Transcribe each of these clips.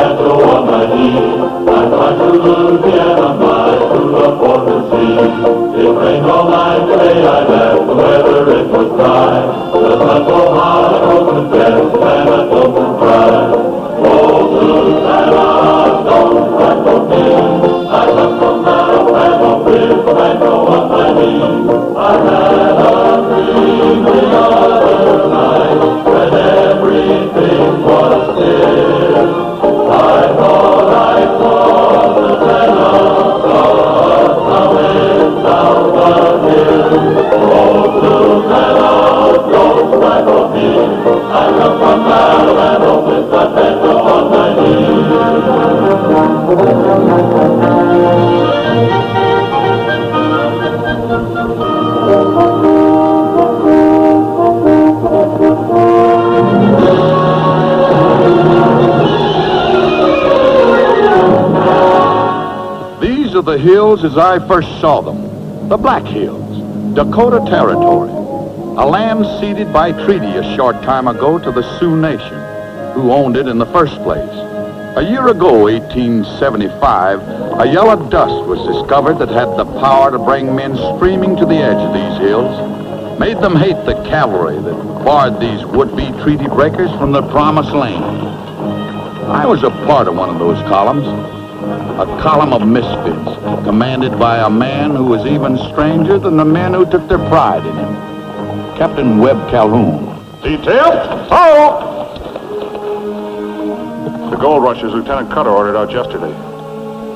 can't go on my knees. I'm trying to lose the enemy to the port to sea. It rained all night the day I left, the weather it was dry. The sun so hot, I couldn't rest, and I couldn't cry. Oh, Susanna, don't cry for me. I come from Alabama with the mango on my knee. I had a dream the other night when everything was still. I thought I saw Susanna coming down the hill. Oh, Susanna, don't cry for me. I come from Alabama with the mango on my knee. These are the hills as I first saw them, the Black Hills, Dakota Territory, a land ceded by treaty a short time ago to the Sioux Nation, who owned it in the first place. A year ago, 1875, a yellow dust was discovered that had the power to bring men streaming to the edge of these hills, made them hate the cavalry that barred these would-be treaty breakers from the promised land. I was a part of one of those columns, a column of misfits, commanded by a man who was even stranger than the men who took their pride in him, Captain Webb Calhoun. Detail? Oh! The gold rushers Lieutenant Cutter ordered out yesterday.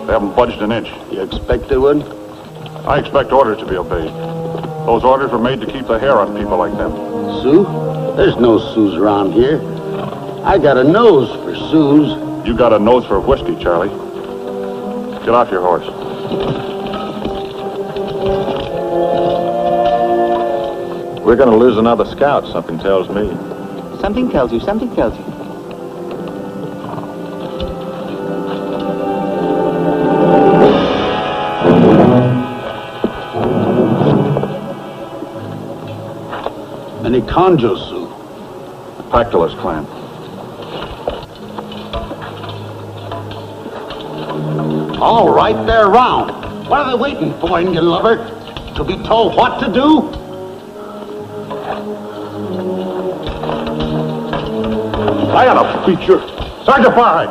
They haven't budged an inch. You expect they would? I expect orders to be obeyed. Those orders were made to keep the hair on people like them. Sioux? There's no Sioux around here. I got a nose for Sioux. You got a nose for whiskey, Charlie. Get off your horse. We're going to lose another scout, something tells me. Something tells you, something tells you. Any conjos, Sioux? Pactolus clan. All right, they're round. What are they waiting for, Indian lover? To be told what to do? I got a feature. Sergeant Farhide.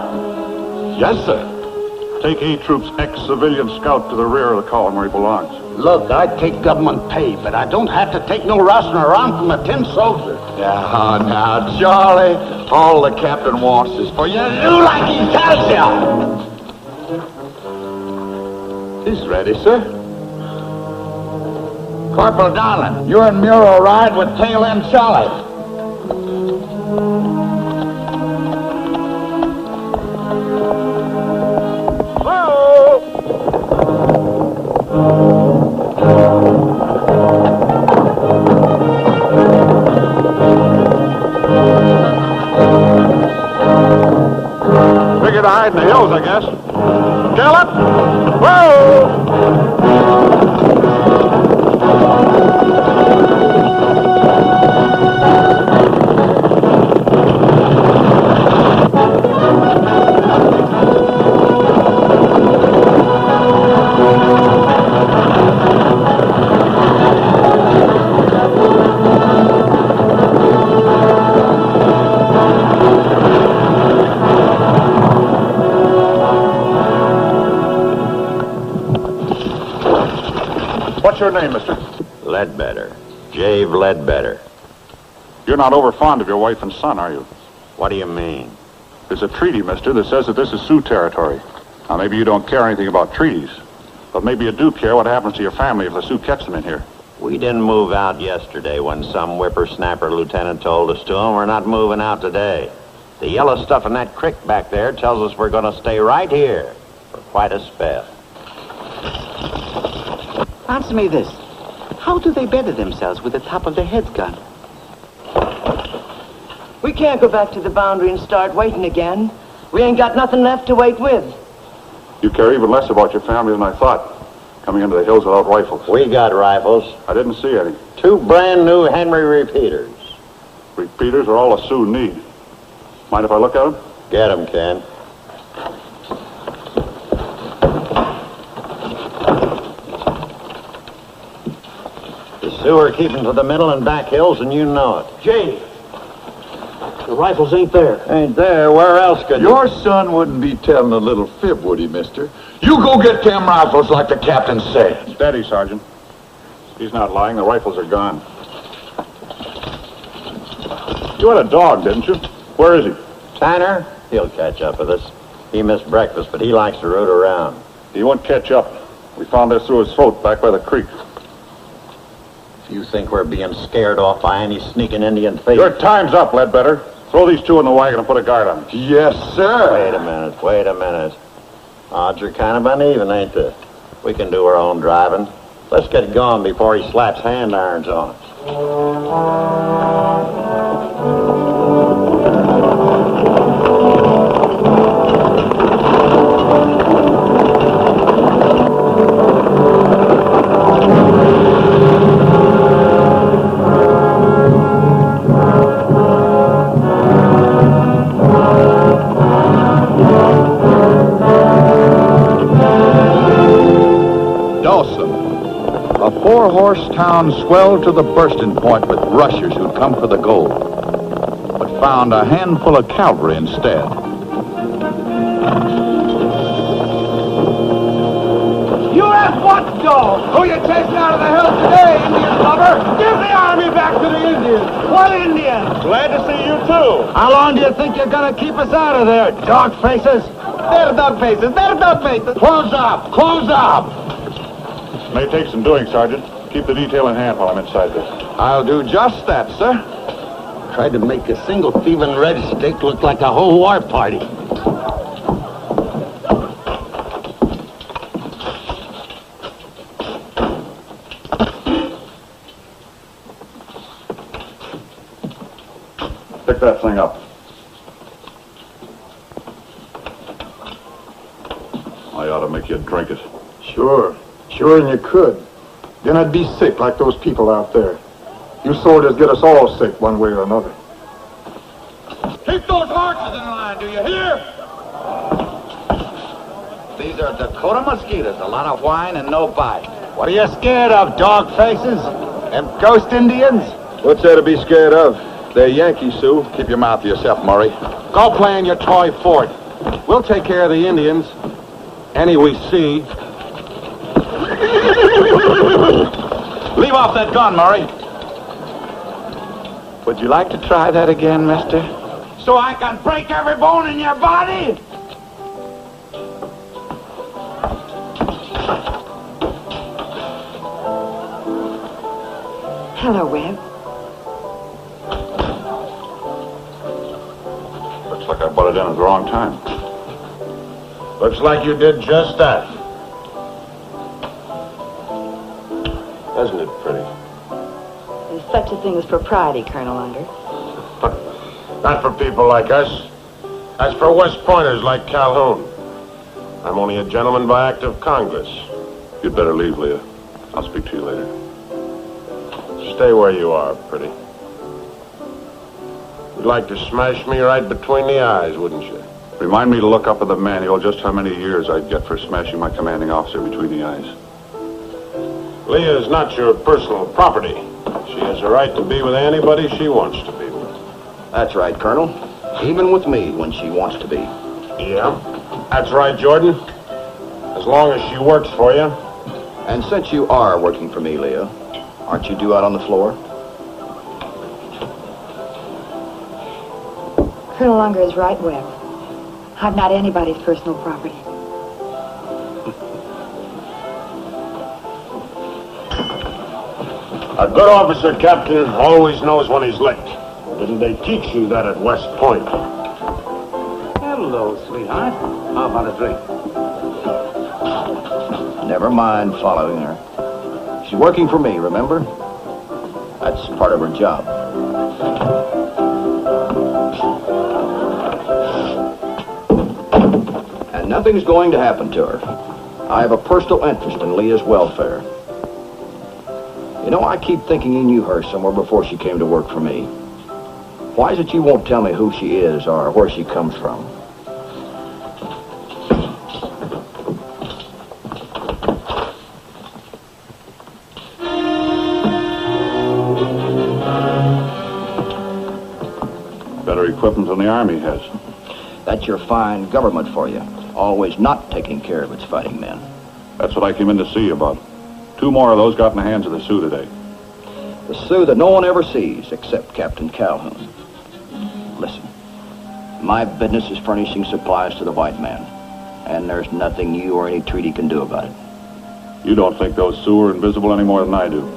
Yes, sir. Take A Troop's ex-civilian scout to the rear of the column where he belongs. Look, I take government pay, but I don't have to take no rousing around from a tin soldier. Now, Charlie, all the captain wants is for you to Do like he tells you. He's ready, sir. Corporal Darling, you and Muro ride with tail end Charlie. Figure to hide in the hills, I guess. Kill it! Whoa! What's your name, mister? Ledbetter. Jave Ledbetter. You're not over fond of your wife and son, are you? What do you mean? There's a treaty, mister, that says that this is Sioux territory. Now, maybe you don't care anything about treaties, but maybe you do care what happens to your family if the Sioux catch them in here. We didn't move out yesterday when some whippersnapper lieutenant told us to, and we're not moving out today. The yellow stuff in that creek back there tells us we're going to stay right here for quite a spell. Answer me this. How do they better themselves with the top of their heads gun? We can't go back to the boundary and start waiting again. We ain't got nothing left to wait with. You care even less about your family than I thought, coming into the hills without rifles. We got rifles. I didn't see any. 2 brand new Henry repeaters. Repeaters are all a Sioux need. Mind if I look at them? Get 'em, Ken. Sioux are keeping to the middle and back hills, and you know it. Jay, the rifles ain't there. Ain't there? Where else could Your son wouldn't be telling a little fib, would he, mister? You go get them rifles like the captain said. Steady, Sergeant. He's not lying. The rifles are gone. You had a dog, didn't you? Where is he? Tanner? He'll catch up with us. He missed breakfast, but he likes to root around. He won't catch up. We found this through his throat back by the creek. If you think we're being scared off by any sneaking Indian thief... Your time's up, Ledbetter. Throw these two in the wagon and put a guard on them. Yes, sir. Wait a minute. Odds are kind of uneven, ain't they? We can do our own driving. Let's get going before he slaps hand irons on us. A four-horse town swelled to the bursting point with rushers who'd come for the gold, but found a handful of cavalry instead. You have what, Joe? Who you chasing out of the hills today, Indian lover? Give the army back to the Indians. What Indians? Glad to see you, too. How long do you think you're gonna keep us out of there, dog faces? They're dog faces. They're dog faces. Close up. Close up. May take some doing, Sergeant. Keep the detail in hand while I'm inside this. I'll do just that, sir. Tried to make a single thieving red stick look like a whole war party. Pick that thing up. I ought to make you drink it. Sure, and you could. Then I'd be sick like those people out there. You soldiers get us all sick one way or another. Keep those horses in line, do you hear? These are Dakota mosquitoes. A lot of whine and no bite. What are you scared of, dog faces? Them ghost Indians? What's there to be scared of? They're Yankees, Sioux. Keep your mouth to yourself, Murray. Go play in your toy fort. We'll take care of the Indians. Any we see. Leave off that gun, Murray. Would you like to try that again, mister? So I can break every bone in your body? Hello, Webb. Looks like I butted in at the wrong time. Looks like you did just that. Isn't it pretty? There's such a thing as propriety, Colonel Unger. Not for people like us. That's for West Pointers like Calhoun. I'm only a gentleman by act of Congress. You'd better leave, Leah. I'll speak to you later. Stay where you are, pretty. You'd like to smash me right between the eyes, wouldn't you? Remind me to look up in the manual just how many years I'd get for smashing my commanding officer between the eyes. Leah is not your personal property. She has a right to be with anybody she wants to be with. That's right, Colonel. Even with me when she wants to be. Yeah, that's right, Jordan. As long as she works for you. And since you are working for me, Leah, aren't you due out on the floor? Colonel Unger is right, Webb. I'm not anybody's personal property. A good officer, Captain, always knows when he's licked. Didn't they teach you that at West Point? Hello, sweetheart. How about a drink? Never mind following her. She's working for me, remember? That's part of her job. And nothing's going to happen to her. I have a personal interest in Leah's welfare. You know, I keep thinking you knew her somewhere before she came to work for me. Why is it you won't tell me who she is or where she comes from? equipment than the Army has. That's your fine government for you. Always not taking care of its fighting men. That's what I came in to see you about. 2 more of those got in the hands of the Sioux today. The Sioux that no one ever sees except Captain Calhoun. Listen, my business is furnishing supplies to the white man, and there's nothing you or any treaty can do about it. You don't think those Sioux are invisible any more than I do.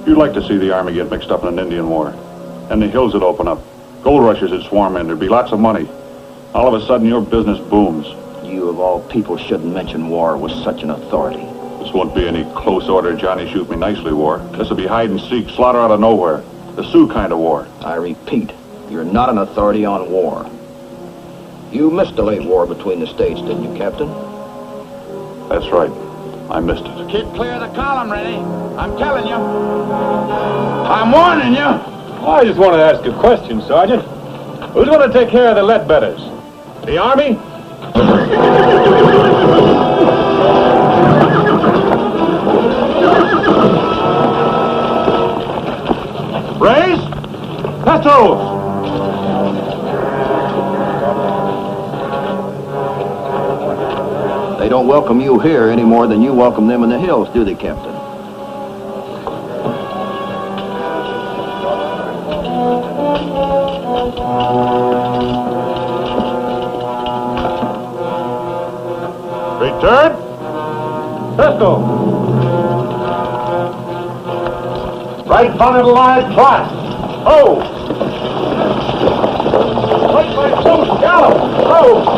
You'd like to see the Army get mixed up in an Indian war. And the hills would open up. Gold rushers would swarm in. There'd be lots of money. All of a sudden, your business booms. You, of all people, shouldn't mention war with such an authority. This won't be any close order Johnny shoot me nicely war. This will be hide and seek, slaughter out of nowhere. The Sioux kind of war. I repeat, you're not an authority on war. You missed the late war between the states, didn't you, Captain? That's right. I missed it. Keep clear of the column, Rennie. I'm telling you. I'm warning you. Well, I just want to ask a question, Sergeant. Who's going to take care of the Ledbetters? The Army? Raise! Pistols! They don't welcome you here any more than you welcome them in the hills, do they, Captain? Return. Pistol. Right bonnet line flat. Oh! Right by two scallop. Oh!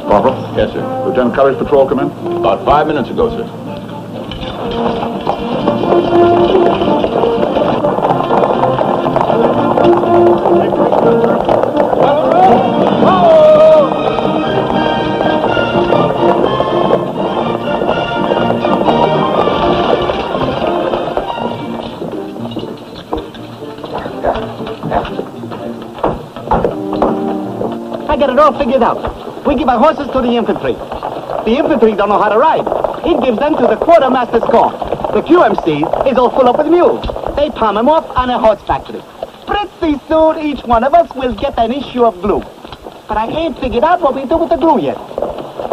Corporal? Yes, sir. Lieutenant Cutter's patrol come in? About 5 minutes ago, sir. I got it all figured out. We give our horses to the infantry. The infantry don't know how to ride. It gives them to the quartermaster's corps. The QMC is all full up with mules. They palm them off on a horse factory. Pretty soon, each one of us will get an issue of glue. But I ain't figured out what we do with the glue yet.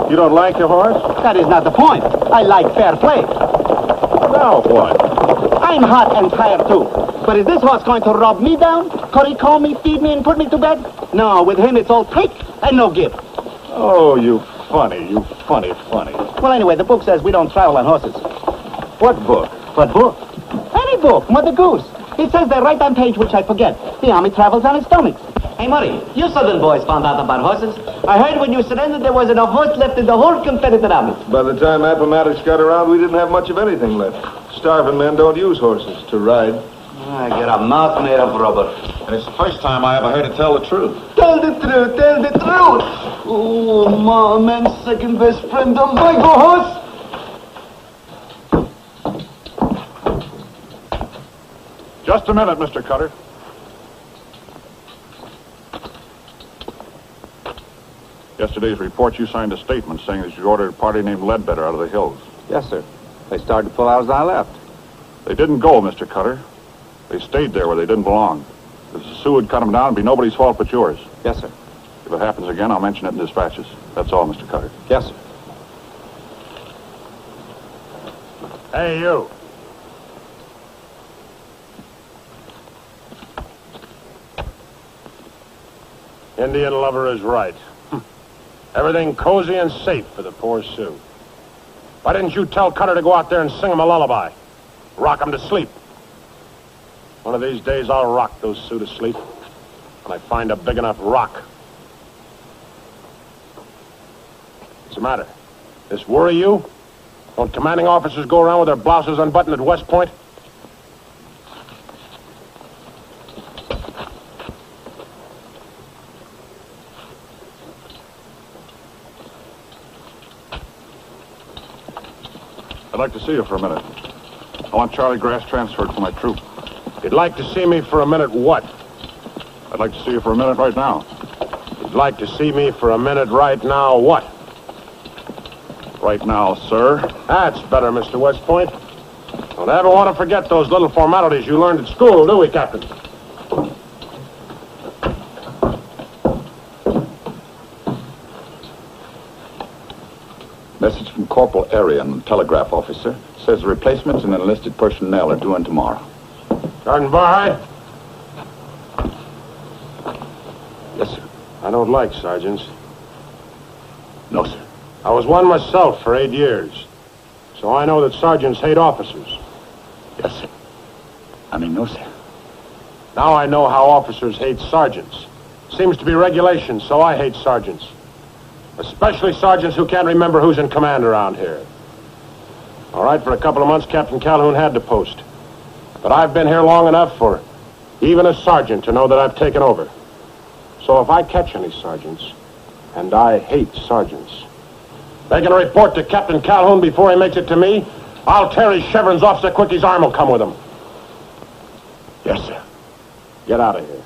You don't like your horse? That is not the point. I like fair play. Now what? I'm hot and tired too. But is this horse going to rob me down? Could he call me, feed me, and put me to bed? No, with him it's all take and no give. Oh, you funny. Well, anyway, the book says we don't travel on horses. What book? What book? Any book, Mother Goose. It says there right on page which I forget. The Army travels on its stomachs. Hey, Murray, you Southern boys found out about horses. I heard when you surrendered there wasn't a horse left in the whole Confederate Army. By the time Appomattox got around, we didn't have much of anything left. Starving men don't use horses to ride. I get a mouth made of rubber. And it's the first time I ever heard it tell the truth. Tell the truth, tell the truth. Oh, my man's second best friend, don't like a horse. Just a minute, Mr. Cutter. Yesterday's report, you signed a statement saying that you ordered a party named Ledbetter out of the hills. Yes, sir. They started to pull out as I left. They didn't go, Mr. Cutter. They stayed there where they didn't belong. If the Sioux would cut them down, it'd be nobody's fault but yours. Yes, sir. If it happens again, I'll mention it in dispatches. That's all, Mr. Cutter. Yes, sir. Hey, you. Indian lover is right. Everything cozy and safe for the poor Sioux. Why didn't you tell Cutter to go out there and sing him a lullaby? Rock him to sleep. One of these days I'll rock those Sioux to sleep. When I find a big enough rock. What's the matter? This worry you? Don't commanding officers go around with their blouses unbuttoned at West Point? I'd like to see you for a minute. I want Charlie Grass transferred from my troop. You'd like to see me for a minute what? I'd like to see you for a minute right now. You'd like to see me for a minute right now, what? Right now, sir. That's better, Mr. West Point. Don't ever want to forget those little formalities you learned at school, do we, Captain? Message from Corporal Arian, telegraph officer. Says replacements and enlisted personnel are due in tomorrow. Sergeant Barhide? Yes, sir. I don't like sergeants. No, sir. I was one myself for 8 years. So I know that sergeants hate officers. Yes, sir. No, sir. Now I know how officers hate sergeants. Seems to be regulation, so I hate sergeants. Especially sergeants who can't remember who's in command around here. All right, for a couple of months, Captain Calhoun had to post. But I've been here long enough for even a sergeant to know that I've taken over. So if I catch any sergeants, and I hate sergeants, making a report to Captain Calhoun before he makes it to me, I'll tear his chevrons off so quick his arm will come with him. Yes, sir. Get out of here.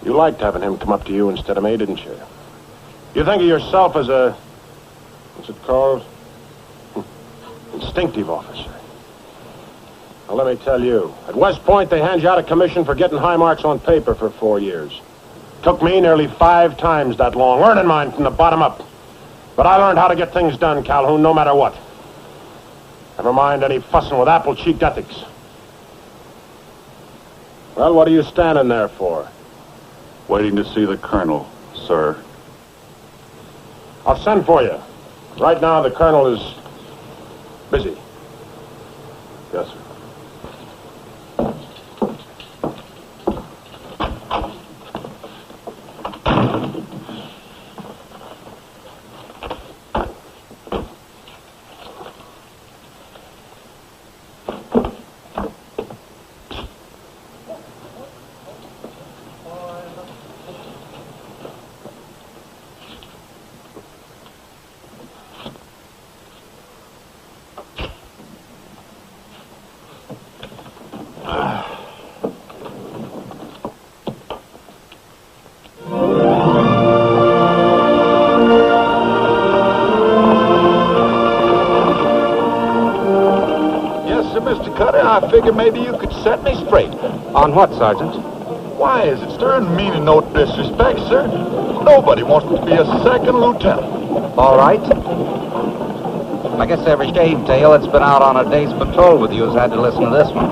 You liked having him come up to you instead of me, didn't you? You think of yourself as a, what's it called? Instinctive officer. Well, let me tell you, at West Point, they hand you out a commission for getting high marks on paper for 4 years. Took me nearly 5 times that long, learning mine from the bottom up. But I learned how to get things done, Calhoun, no matter what. Never mind any fussing with apple-cheeked ethics. Well, what are you standing there for? Waiting to see the colonel, sir. I'll send for you. Right now, the colonel is busy. Yes, sir. I figured maybe you could set me straight. On what, Sergeant? Why is it, sir, and meaning no disrespect, sir? Nobody wants to be a second lieutenant. All right. I guess every shave tail that's been out on a day's patrol with you has had to listen to this one.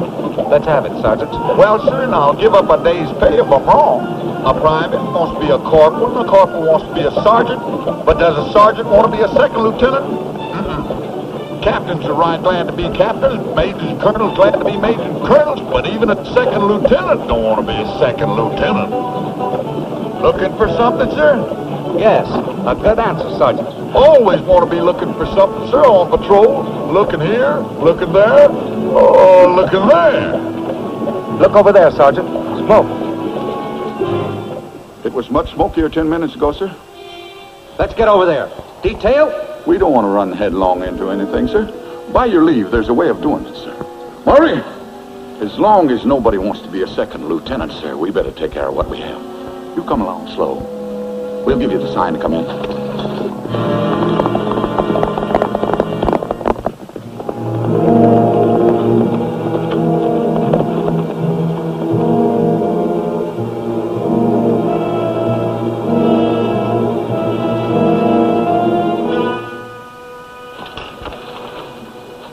Let's have it, Sergeant. Well, sir, and I'll give up a day's pay if I'm wrong. A private wants to be a corporal, and a corporal wants to be a sergeant. But does a sergeant want to be a second lieutenant? Captains are right glad to be captains, majors and colonels glad to be majors and colonels, but even a second lieutenant don't want to be a second lieutenant. Looking for something, sir? Yes, a good answer, Sergeant. Always want to be looking for something, sir, on patrol. Looking here, looking there, oh, looking there. Look over there, Sergeant. Smoke. It was much smokier 10 minutes ago, sir. Let's get over there. Detail? We don't want to run headlong into anything, sir. By your leave, there's a way of doing it, sir. Murray! As long as nobody wants to be a second lieutenant, sir, we better take care of what we have. You come along slow. We'll give you the sign to come in.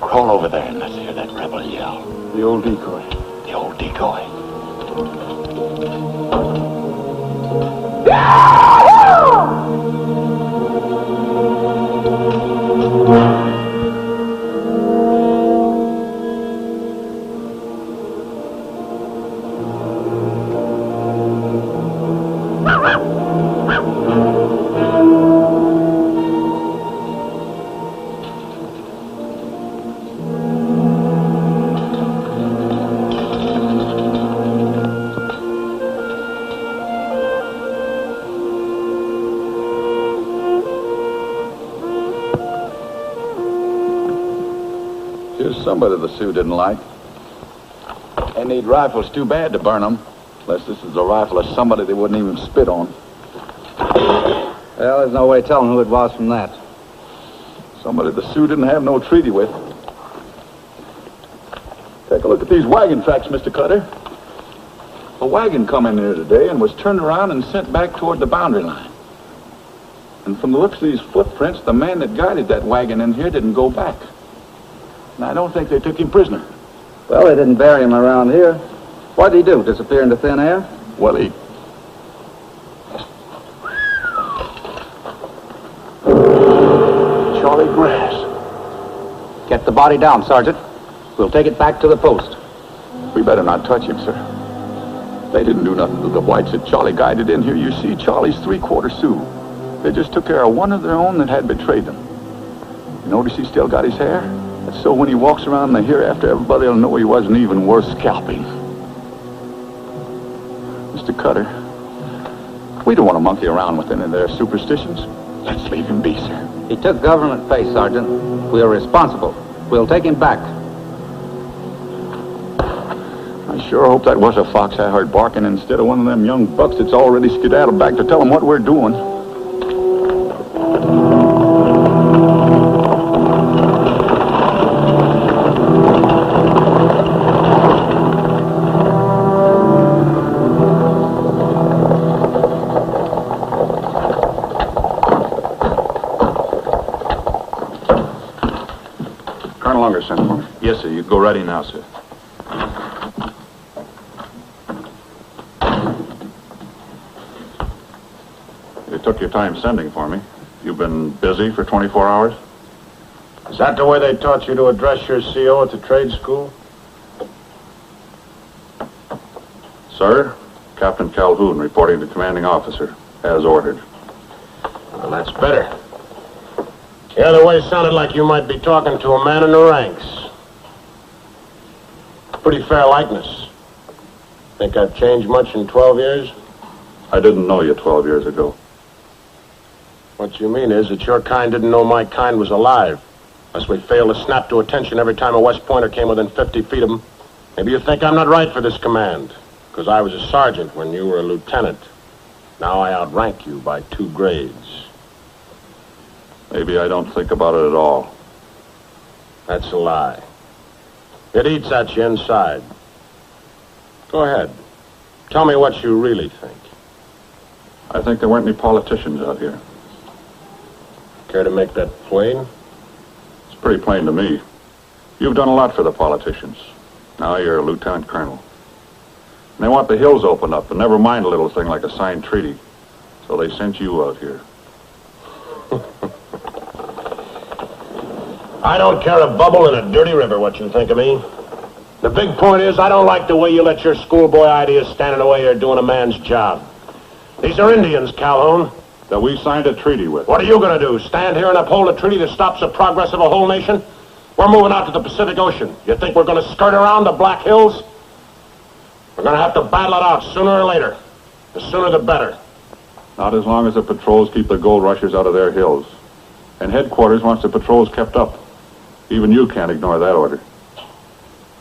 Crawl over there and let's hear that rebel yell. The old decoy. The old decoy. Here's somebody the Sioux didn't like. They need rifles too bad to burn them. Unless this is a rifle of somebody they wouldn't even spit on. Well, there's no way telling who it was from that. Somebody the Sioux didn't have no treaty with. Take a look at these wagon tracks, Mr. Cutter. A wagon come in here today and was turned around and sent back toward the boundary line. And from the looks of these footprints, the man that guided that wagon in here didn't go back. And I don't think they took him prisoner. Well, they didn't bury him around here. What did he do, disappear into thin air? Well, he... Charlie Grass. Get the body down, Sergeant. We'll take it back to the post. We better not touch him, sir. They didn't do nothing to the whites that Charlie guided in here. You see, Charlie's three-quarter Sioux. They just took care of one of their own that had betrayed them. You notice he still got his hair? That's so when he walks around in the hereafter, everybody will know he wasn't even worth scalping. Mr. Cutter, we don't want to monkey around with any of their superstitions. Let's leave him be, sir. He took government pay, Sergeant. We're responsible. We'll take him back. I sure hope that was a fox I heard barking instead of one of them young bucks that's already skedaddled back to tell them what we're doing. Colonel Unger sent for me. Yes, sir. You can go right in now, sir. You took your time sending for me. You've been busy for 24 hours? Is that the way they taught you to address your CO at the trade school? Sir, Captain Calhoun reporting to commanding officer, as ordered. Well, that's better. The other way sounded like you might be talking to a man in the ranks. Pretty fair likeness. Think I've changed much in 12 years? I didn't know you 12 years ago. What you mean is that your kind didn't know my kind was alive. Unless we failed to snap to attention every time a West Pointer came within 50 feet of him. Maybe you think I'm not right for this command. Because I was a sergeant when you were a lieutenant. Now I outrank you by 2 grades. Maybe I don't think about it at all. That's a lie. It eats at you inside. Go ahead. Tell me what you really think. I think there weren't any politicians out here. Care to make that plain? It's pretty plain to me. You've done a lot for the politicians. Now you're a lieutenant colonel. And they want the hills opened up, and never mind a little thing like a signed treaty. So they sent you out here. I don't care a bubble in a dirty river what you think of me. The big point is I don't like the way you let your schoolboy ideas stand in the way you're doing a man's job. These are Indians, Calhoun. That we signed a treaty with. What are you going to do? Stand here and uphold a treaty that stops the progress of a whole nation? We're moving out to the Pacific Ocean. You think we're going to skirt around the Black Hills? We're going to have to battle it out sooner or later. The sooner the better. Not as long as the patrols keep the gold rushers out of their hills. And headquarters wants the patrols kept up. Even you can't ignore that order.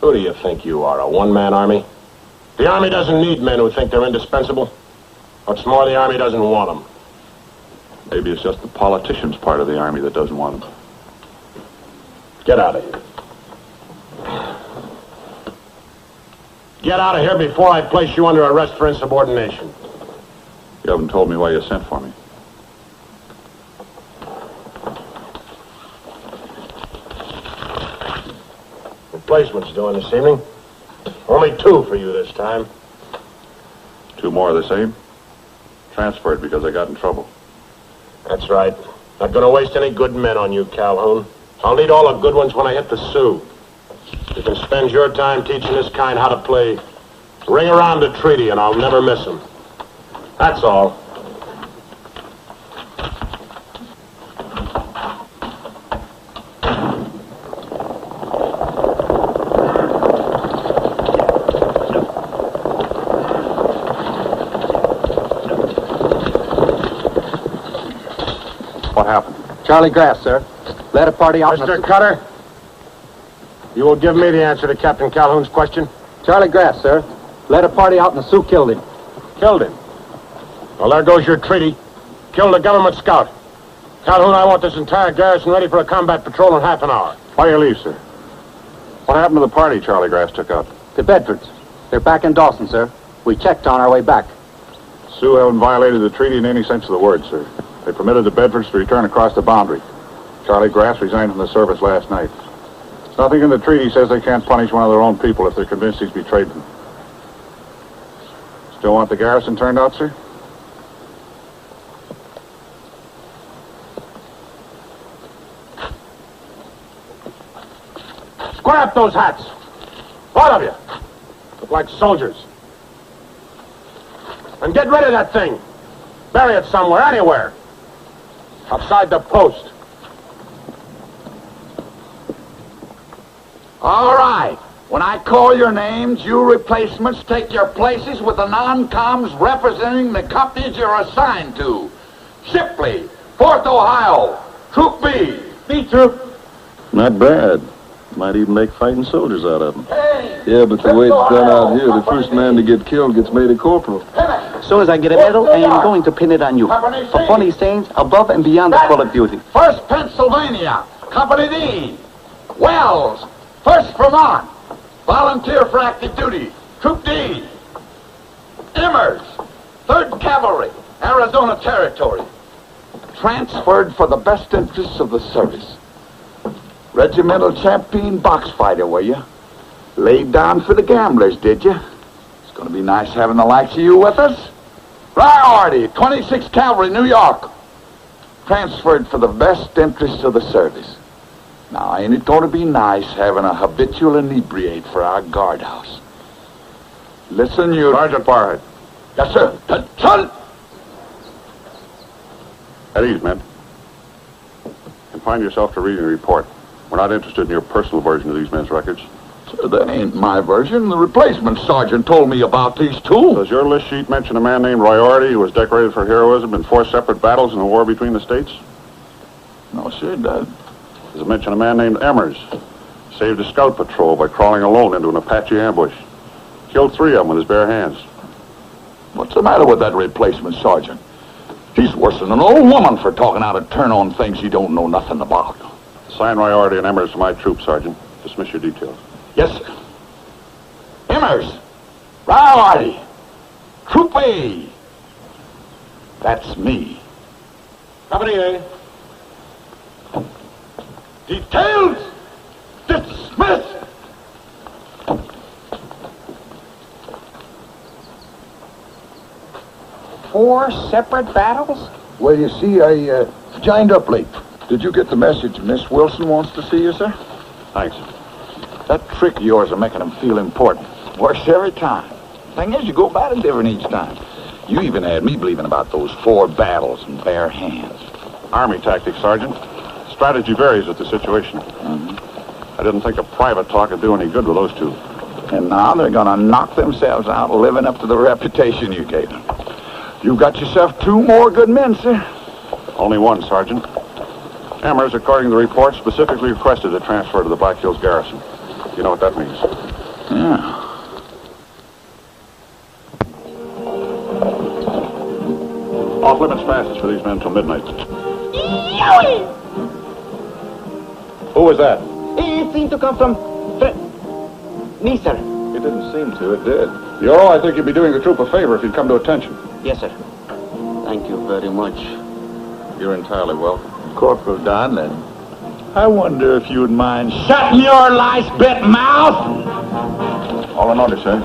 Who do you think you are, a one-man army? The Army doesn't need men who think they're indispensable. What's more, the Army doesn't want them. Maybe it's just the politicians' part of the Army that doesn't want them. Get out of here. Get out of here before I place you under arrest for insubordination. You haven't told me why you sent for me. Replacement's doing this evening. Only 2 for you this time. 2 more of the same? Transferred because I got in trouble. That's right. Not gonna waste any good men on you, Calhoun. I'll need all the good ones when I hit the Sioux. You can spend your time teaching this kind how to play ring around the treaty, and I'll never miss them. That's all. What happened? Charlie Grass, sir. Led a party out... Mr. Cutter, You will give me the answer to Captain Calhoun's question? Charlie Grass, sir. Led a party out and the Sioux killed him. Killed him. Well, there goes your treaty. Killed a government scout. Calhoun, I want this entire garrison ready for a combat patrol in half an hour. Why do you leave, sir? What happened to the party Charlie Grass took out? The Bedfords. They're back in Dawson, sir. We checked on our way back. Sioux haven't violated the treaty in any sense of the word, sir. They permitted the Bedfords to return across the boundary. Charlie Grass resigned from the service last night. Nothing in the treaty says they can't punish one of their own people if they're convinced he's betrayed them. Still want the garrison turned out, sir? Square up those hats. All of you. Look like soldiers. And get rid of that thing. Bury it somewhere, anywhere. Outside the post. All right. When I call your names, you replacements take your places with the non-coms representing the companies you're assigned to. Shipley, 4th Ohio, Troop B. B Troop. Not bad. Might even make fighting soldiers out of them. Hey, Yeah, but the way it's done out here, the first man to get killed gets made a corporal. As soon as I get a medal, I am going to pin it on you. For funny sayings above and beyond the call of duty. 1st Pennsylvania, Company D. Wells, 1st Vermont, volunteer for active duty, Troop D. Immers, 3rd Cavalry, Arizona Territory. Transferred for the best interests of the service. Regimental champion box fighter, were you? Laid down for the gamblers, did you? It's going to be nice having the likes of you with us. Priority, 26th Cavalry, New York. Transferred for the best interests of the service. Now, ain't it going to be nice having a habitual inebriate for our guardhouse? Listen, you... Sergeant Barhead. Yes, sir. Son! At ease, men. Confine yourself to reading the report. We're not interested in your personal version of these men's records. Sir, that ain't my version. The replacement sergeant told me about these two. Does your list sheet mention a man named Riority who was decorated for heroism in 4 separate battles in the war between the states? No, sir, it does. Does it mention a man named Emmers? Saved a scout patrol by crawling alone into an Apache ambush. Killed 3 of them with his bare hands. What's the matter with that replacement sergeant? He's worse than an old woman for talking out of turn on things he don't know nothing about. Assign Riority and Emmers to my troop, Sergeant. Dismiss your details. Yes, sir. Immers, Riority, Troop A. That's me. Company A. Details dismissed. Four separate battles? Well, you see, I joined up late. Did you get the message? Miss Wilson wants to see you, sir? Thanks. That trick of yours of making them feel important works every time. Thing is, you go about it different each time. You even had me believing about those 4 battles in bare hands. Army tactics, Sergeant. Strategy varies with the situation. I didn't think a private talk would do any good with those 2. And now they're going to knock themselves out living up to the reputation you gave them. You've got yourself 2 more good men, sir. Only 1, Sergeant. Emmers, according to the report, specifically requested a transfer to the Black Hills Garrison. You know what that means. Yeah. Off-limits passes for these men until midnight. Who was that? It seemed to come from... me, sir. It didn't seem to, it did. Bureau, I think you'd be doing the troop a favor if you'd come to attention. Yes, sir. Thank you very much. You're entirely welcome. Corporal Donlin, I wonder if you'd mind shutting your lice-bit mouth? All in order, sir.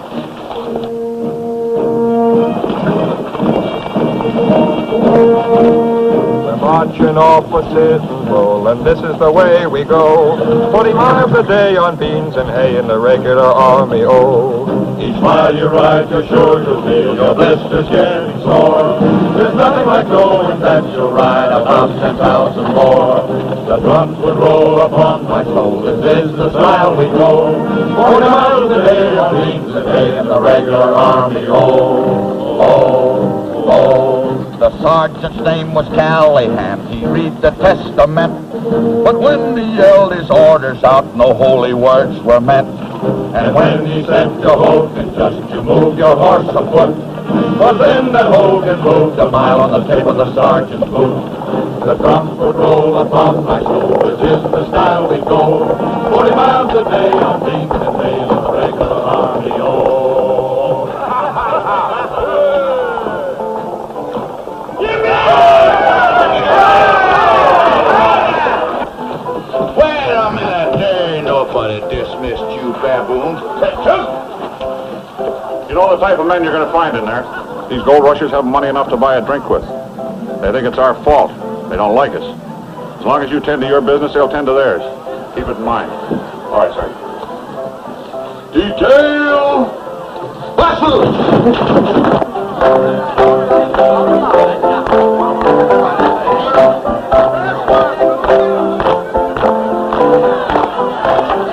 We're marching off for Sitting Bull, and this is the way we go. 40 miles a day on beans and hay in the regular army, oh. Each mile you ride, you're sure to feel your blisters getting sore. There's nothing like knowing that you'll ride about 10,000 more. The drums would roll upon my soul, this is the style we go. 40 miles a day on beans and hay in the regular army, oh, oh, oh. The sergeant's name was Callahan. He read the testament But when he yelled his orders out, no holy words were meant. And when he said to Hogan, just you move your horse a foot, was then that Hogan moved a mile on the tip of the sergeant's boot. The drums would roll upon my shoulders, is the style we go. 40 miles a day on beans and maize in the regular army, oh. Wait a minute, there ain't nobody dismissed you baboons. You know the type of men you're going to find in there. These gold rushers have money enough to buy a drink with. They think it's our fault. They don't like us. As long as you tend to your business, they'll tend to theirs. Keep it in mind. All right, sir. Detail! Bustle!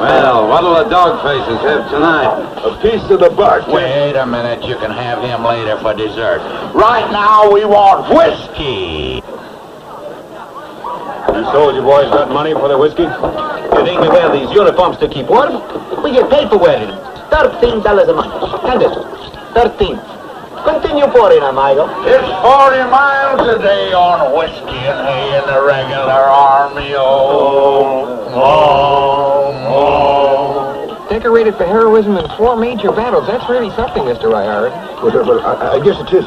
Well, what'll the dog faces have tonight? A piece of the bark. Wait a minute, you can have him later for dessert. Right now, we want whiskey. You soldier boys got money for the whiskey? You think we wear these uniforms to keep warm? We get paid for wearing them. $13 a month. And this, 13. Continue pouring, amigo. It's 40 miles a day on whiskey and hay in the regular army. Decorated for heroism in 4 major battles. That's really something, Mr. Ryard. Well, I guess it is.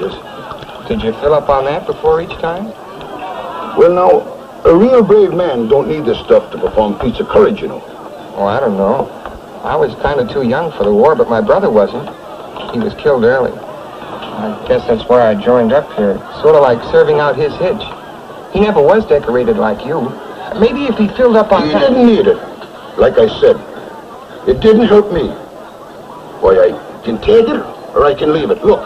Did you fill up on that before each time? Well, now, a real brave man don't need this stuff to perform feats of courage, you know. Oh, I don't know. I was kind of too young for the war, but my brother wasn't. He was killed early. I guess that's why I joined up here. Sort of like serving out his hitch. He never was decorated like you. Maybe if he filled up on He that... didn't need it. Like I said, it didn't hurt me. Why, I can take it or I can leave it. Look.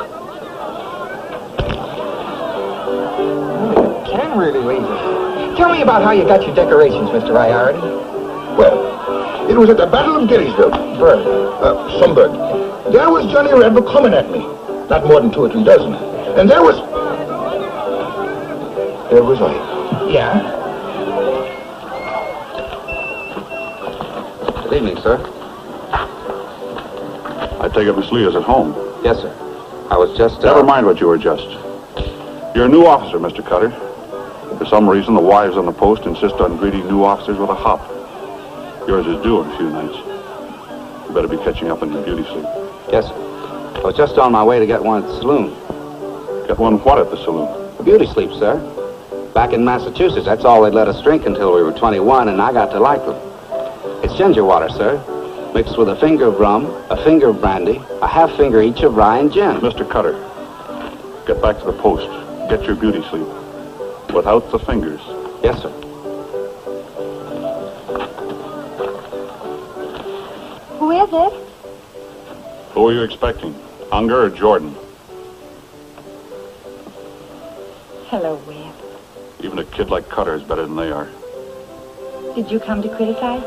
Oh, you can really leave it. Tell me about how you got your decorations, Mr. Ryard. Well, it was at the Battle of Gettysburg. Sunburn. There was Johnny Redwood coming at me. Not more than 2 or 3 dozen. And there was I. Yeah? Good evening, sir. I take it Miss Leah's at home. Yes, sir. I was just, Never mind what you were just. You're a new officer, Mr. Cutter. For some reason, the wives on the post insist on greeting new officers with a hop. Yours is due in a few nights. You better be catching up on your beauty sleep. Yes, sir. I was just on my way to get one at the saloon. Get one what at the saloon? A beauty sleep, sir. Back in Massachusetts, that's all they'd let us drink until we were 21, and I got to like them. It's ginger water, sir, mixed with a finger of rum, a finger of brandy, a half finger each of rye and gin. Mr. Cutter, get back to the post. Get your beauty sleep. Without the fingers. Yes, sir. Who is it? Who are you expecting? Unger or Jordan? Hello, Webb. Even a kid like Cutter is better than they are. Did you come to criticize?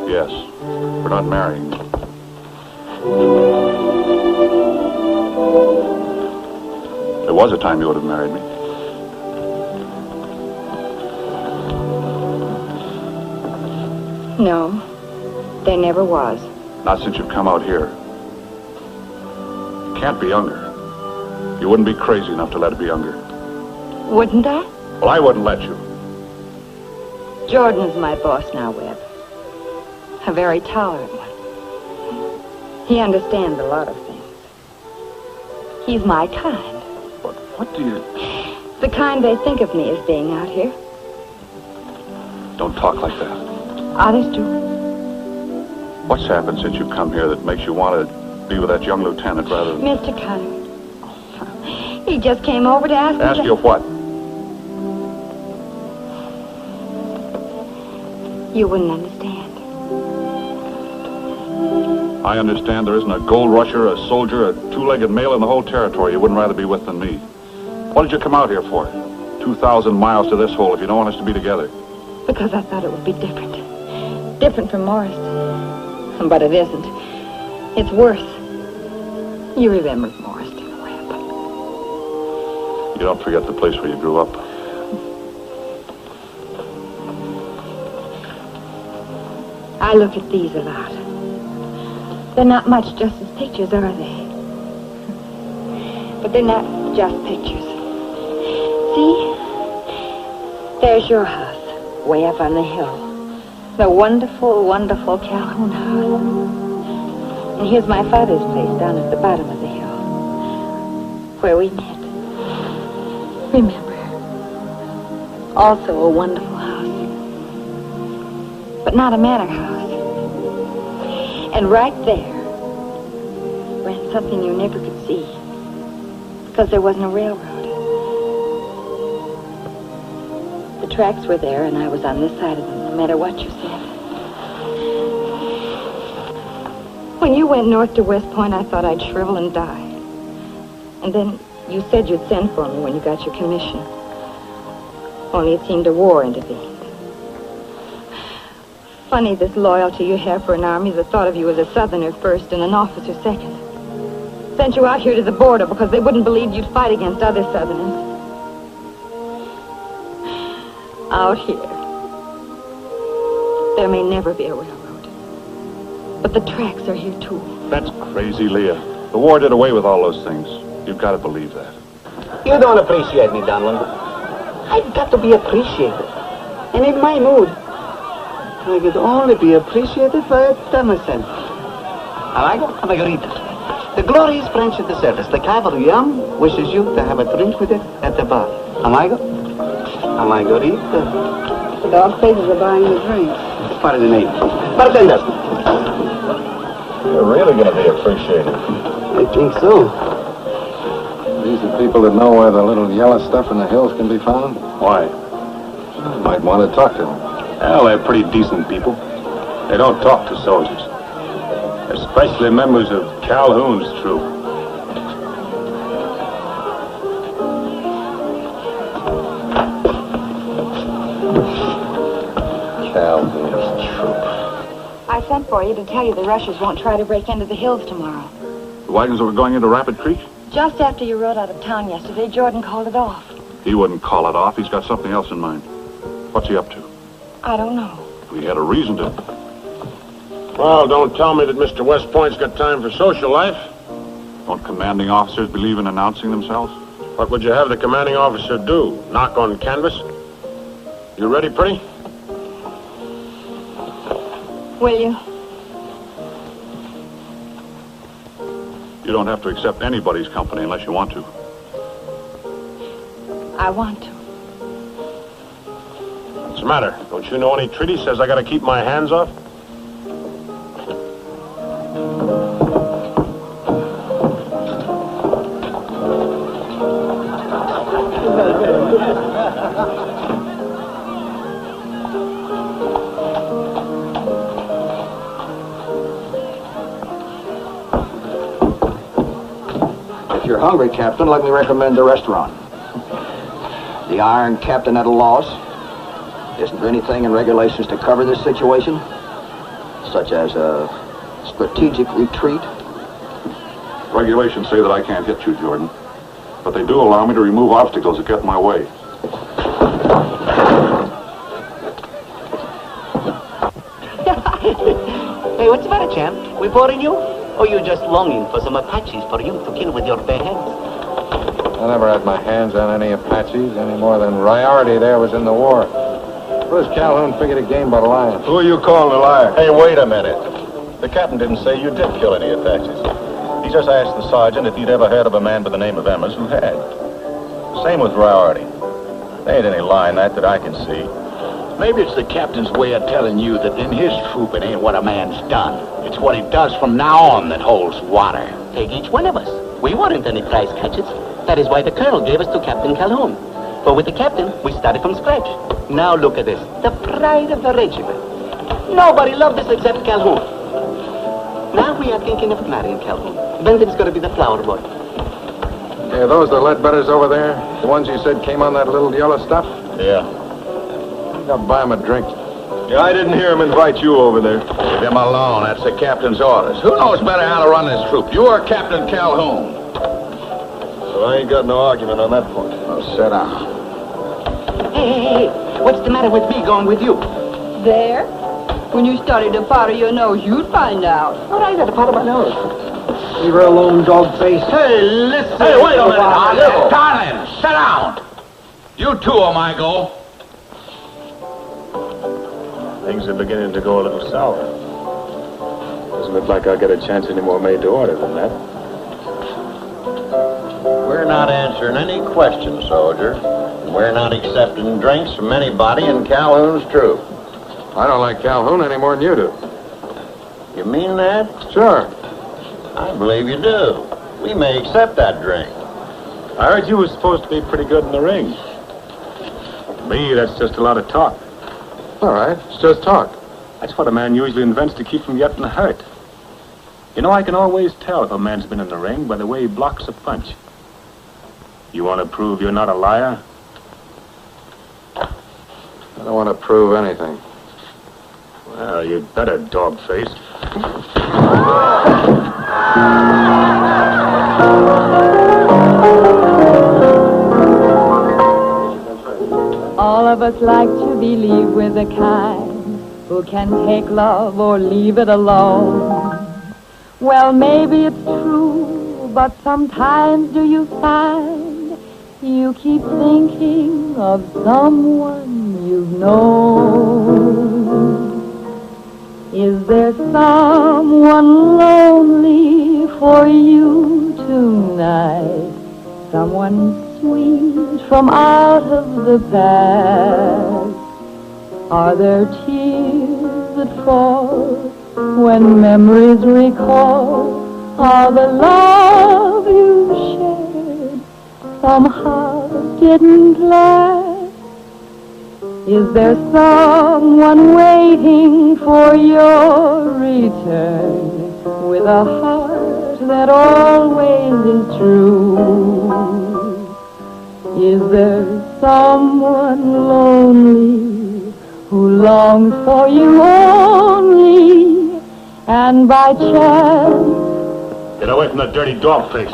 Yes. We're not marrying. There was a time you would have married me. No, there never was. Not since you've come out here. You can't be younger. You wouldn't be crazy enough to let it be younger. Wouldn't I? Well, I wouldn't let you. Jordan's my boss now, Webb. A very tolerant one. He understands a lot of things. He's my kind. But what do you... The kind they think of me as being out here. Don't talk like that. Honest, Joe. What's happened since you've come here that makes you want to be with that young lieutenant rather than... Mr. Cutter. He just came over to ask me Ask to... you what? You wouldn't understand. I understand there isn't a gold rusher, a soldier, a two-legged male in the whole territory you wouldn't rather be with than me. What did you come out here for? 2,000 miles to this hole if you don't want us to be together. Because I thought it would be different. Different from Morris. But it isn't. It's worse. You remember Morris, Webb. You don't forget the place where you grew up. I look at these a lot. They're not much just as pictures, are they? But they're not just pictures. See? There's your house, way up on the hill. The wonderful, wonderful Calhoun house. And here's my father's place down at the bottom of the hill, where we met. Remember. Also a wonderful house. But not a manor house. And right there ran something you never could see, because there wasn't a railroad. The tracks were there, and I was on this side of them, no matter what you said. When you went north to West Point, I thought I'd shrivel and die. And then you said you'd send for me when you got your commission. Only it seemed a war intervened. Funny, this loyalty you have for an army that thought of you as a Southerner first and an officer second. Sent you out here to the border because they wouldn't believe you'd fight against other Southerners. Out here, there may never be a railroad, but the tracks are here too. That's crazy, Leah. The war did away with all those things. You've got to believe that. You don't appreciate me, Donald. I've got to be appreciated. And in my mood, I could only be appreciated by a damosel. Amigo, Margarita. The glorious French at the service, the cavalry wishes you to have a drink with it at the bar. Amigo? Margarita. The dog faces are buying the drinks. Pardon the name. Bartender. You're really going to be appreciated. I think so. These are people that know where the little yellow stuff in the hills can be found? Why? Might want to talk to them. Well, they're pretty decent people. They don't talk to soldiers. Especially members of Calhoun's troop. Calhoun's troop. I sent for you to tell you the Russians won't try to break into the hills tomorrow. The wagons that were going into Rapid Creek? Just after you rode out of town yesterday, Jordan called it off. He wouldn't call it off. He's got something else in mind. What's he up to? I don't know. He had a reason to. Well, don't tell me that Mr. West Point's got time for social life. Don't commanding officers believe in announcing themselves? What would you have the commanding officer do? Knock on canvas? You ready, pretty? Will you? You don't have to accept anybody's company unless you want to. I want to. What's the matter? Don't you know any treaty says I gotta keep my hands off? If you're hungry, Captain, let me recommend the restaurant. The Iron Captain at a loss. Isn't there anything in regulations to cover this situation? Such as a strategic retreat? Regulations say that I can't hit you, Jordan. But they do allow me to remove obstacles that get in my way. Hey, what's the matter, champ? We boring you? Or you just longing for some Apaches for you to kill with your bare hands? I never had my hands on any Apaches any more than Riority there was in the war. Bruce Calhoun figured a game about lying. Who are you calling a liar? Hey, wait a minute. The captain didn't say you did kill any Apaches. He just asked the sergeant if he'd ever heard of a man by the name of Emmers who had. Same with Riority. There ain't any lie in that I can see. Maybe it's the captain's way of telling you that in his troop it ain't what a man's done. It's what he does from now on that holds water. Take each one of us. We weren't any prize catches. That is why the colonel gave us to Captain Calhoun. For with the captain, we started from scratch. Now look at this. The pride of the regiment. Nobody loved us except Calhoun. Now we are thinking of marrying Calhoun. Benton's going to be the flower boy. Yeah, those the Ledbetters over there? The ones you said came on that little yellow stuff? Yeah. I'll buy him a drink. Yeah, I didn't hear him invite you over there. Leave him alone. That's the captain's orders. Who knows better how to run this troop? You or Captain Calhoun? So I ain't got no argument on that point. Well, sit down. Hey. What's the matter with me going with you? There? When you started to powder your nose, you'd find out. What I got to powder my nose? Leave her alone, dog face. Hey, listen. Hey, wait a minute. Darling, sit down. You too, Omigo. Things are beginning to go a little sour. Doesn't look like I'll get a chance any more made to order than that. We're not answering any questions, soldier. We're not accepting drinks from anybody in Calhoun's troop. I don't like Calhoun any more than you do. You mean that? Sure. I believe you do. We may accept that drink. I heard you were supposed to be pretty good in the ring. To me, that's just a lot of talk. All right, it's just talk. That's what a man usually invents to keep from getting hurt. You know, I can always tell if a man's been in the ring by the way he blocks a punch. You want to prove you're not a liar? I don't want to prove anything. Well, you'd better, dog-face. All of us like to believe we're the kind who can take love or leave it alone. Well, maybe it's true, but sometimes do you find you keep thinking of someone you've known? Is there someone lonely for you tonight? Someone sweet from out of the past? Are there tears that fall when memories recall all the love you shared somehow didn't last? Is there someone waiting for your return with a heart that always is true? Is there someone lonely who longs for you only, and by chance... Get away from the dirty dog face.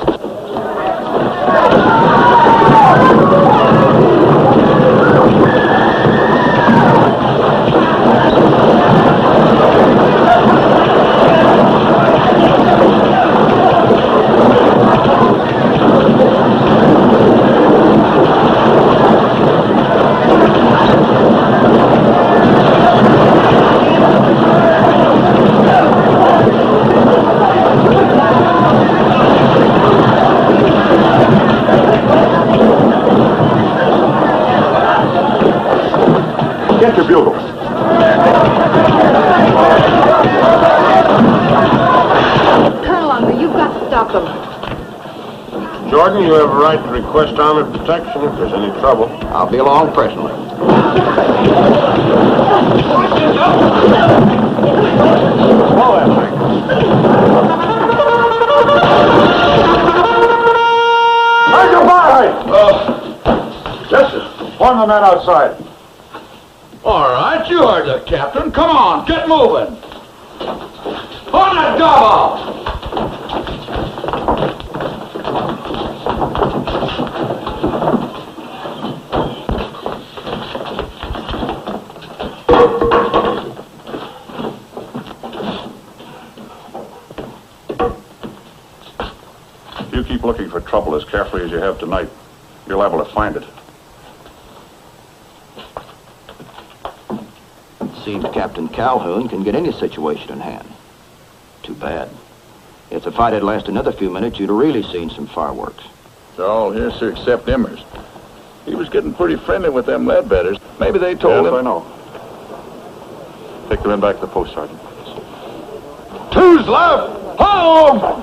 Get your bugle. Colonel Unger, you've got to stop them. Jordan, you have a right to request armored protection if there's any trouble. I'll be along presently. How's your body? Jesse, form the men outside. All right, you heard the captain. Come on, get moving. On that gobble! If you keep looking for trouble as carefully as you have tonight, you're liable to find it. Seems Captain Calhoun can get any situation in hand. Too bad. If the fight had lasted another few minutes, you'd have really seen some fireworks. It's all here, sir, except Immers. He was getting pretty friendly with them Ledbetters. Maybe they told Yes, him... I know. Take the men back to the post, Sergeant. Two's left! Home!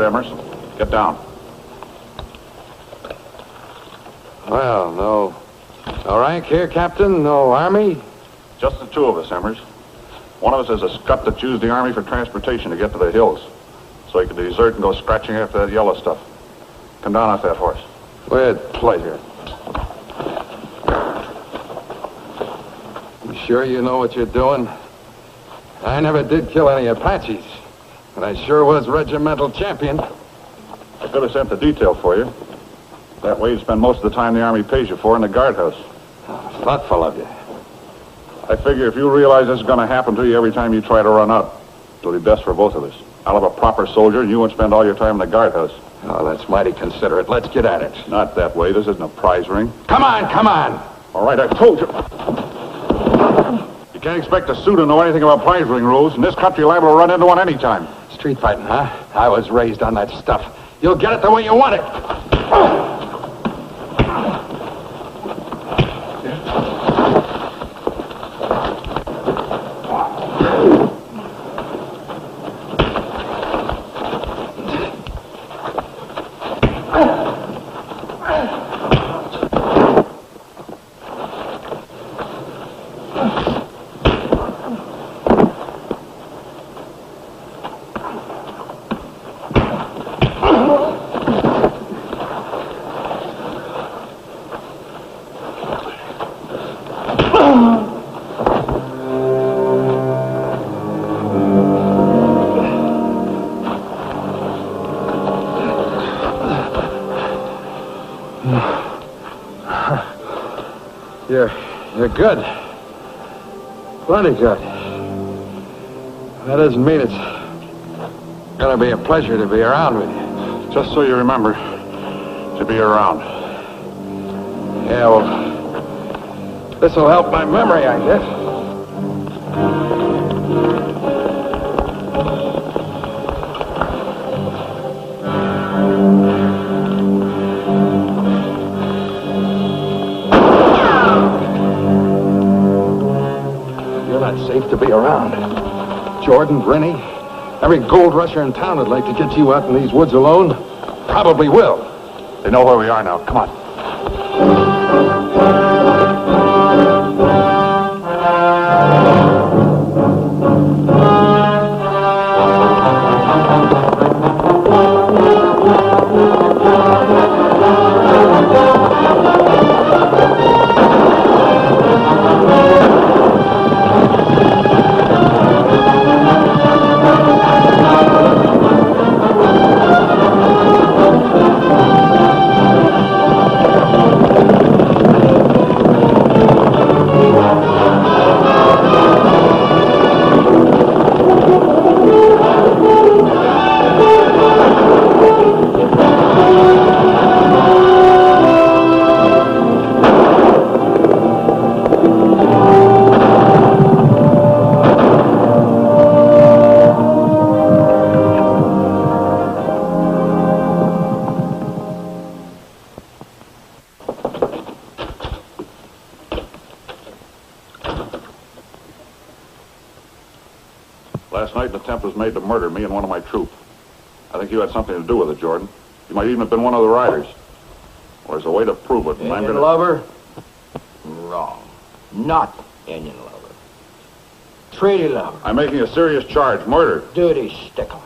Emerson. Get down. Well, no rank here, Captain? No army? Just the two of us, Emers. One of us has a scut that used the Army for transportation to get to the hills, so he could desert and go scratching after that yellow stuff. Come down off that horse. With pleasure. You sure you know what you're doing? I never did kill any Apaches, but I sure was regimental champion. I could have sent the detail for you. That way you spend most of the time the Army pays you for in the guardhouse. Thoughtful of you. I figure if you realize this is going to happen to you every time you try to run up, it'll be best for both of us. I'll have a proper soldier, and you won't spend all your time in the guardhouse. Oh, that's mighty considerate. Let's get at it. Not that way. This isn't a prize ring. Come on, come on! All right, I told you. You can't expect a Sioux to know anything about prize ring rules. In this country, you're liable to run into one any time. Street fighting, huh? I was raised on that stuff. You'll get it the way you want it. You're good. Plenty good. That doesn't mean it's gonna be a pleasure to be around with you. Just so you remember to be around. Yeah, well, this'll help my memory, I guess. Safe to be around. Jordan, Rennie, every gold rusher in town would like to get you out in these woods alone. Probably will. They know where we are now. Come on. Last night, an attempt was made to murder me and one of my troop. I think you had something to do with it, Jordan. You might even have been one of the riders. Well, there's a way to prove it. Indian lover? Wrong. Not Indian lover. Treaty lover. I'm making a serious charge. Murder. Duty stickler.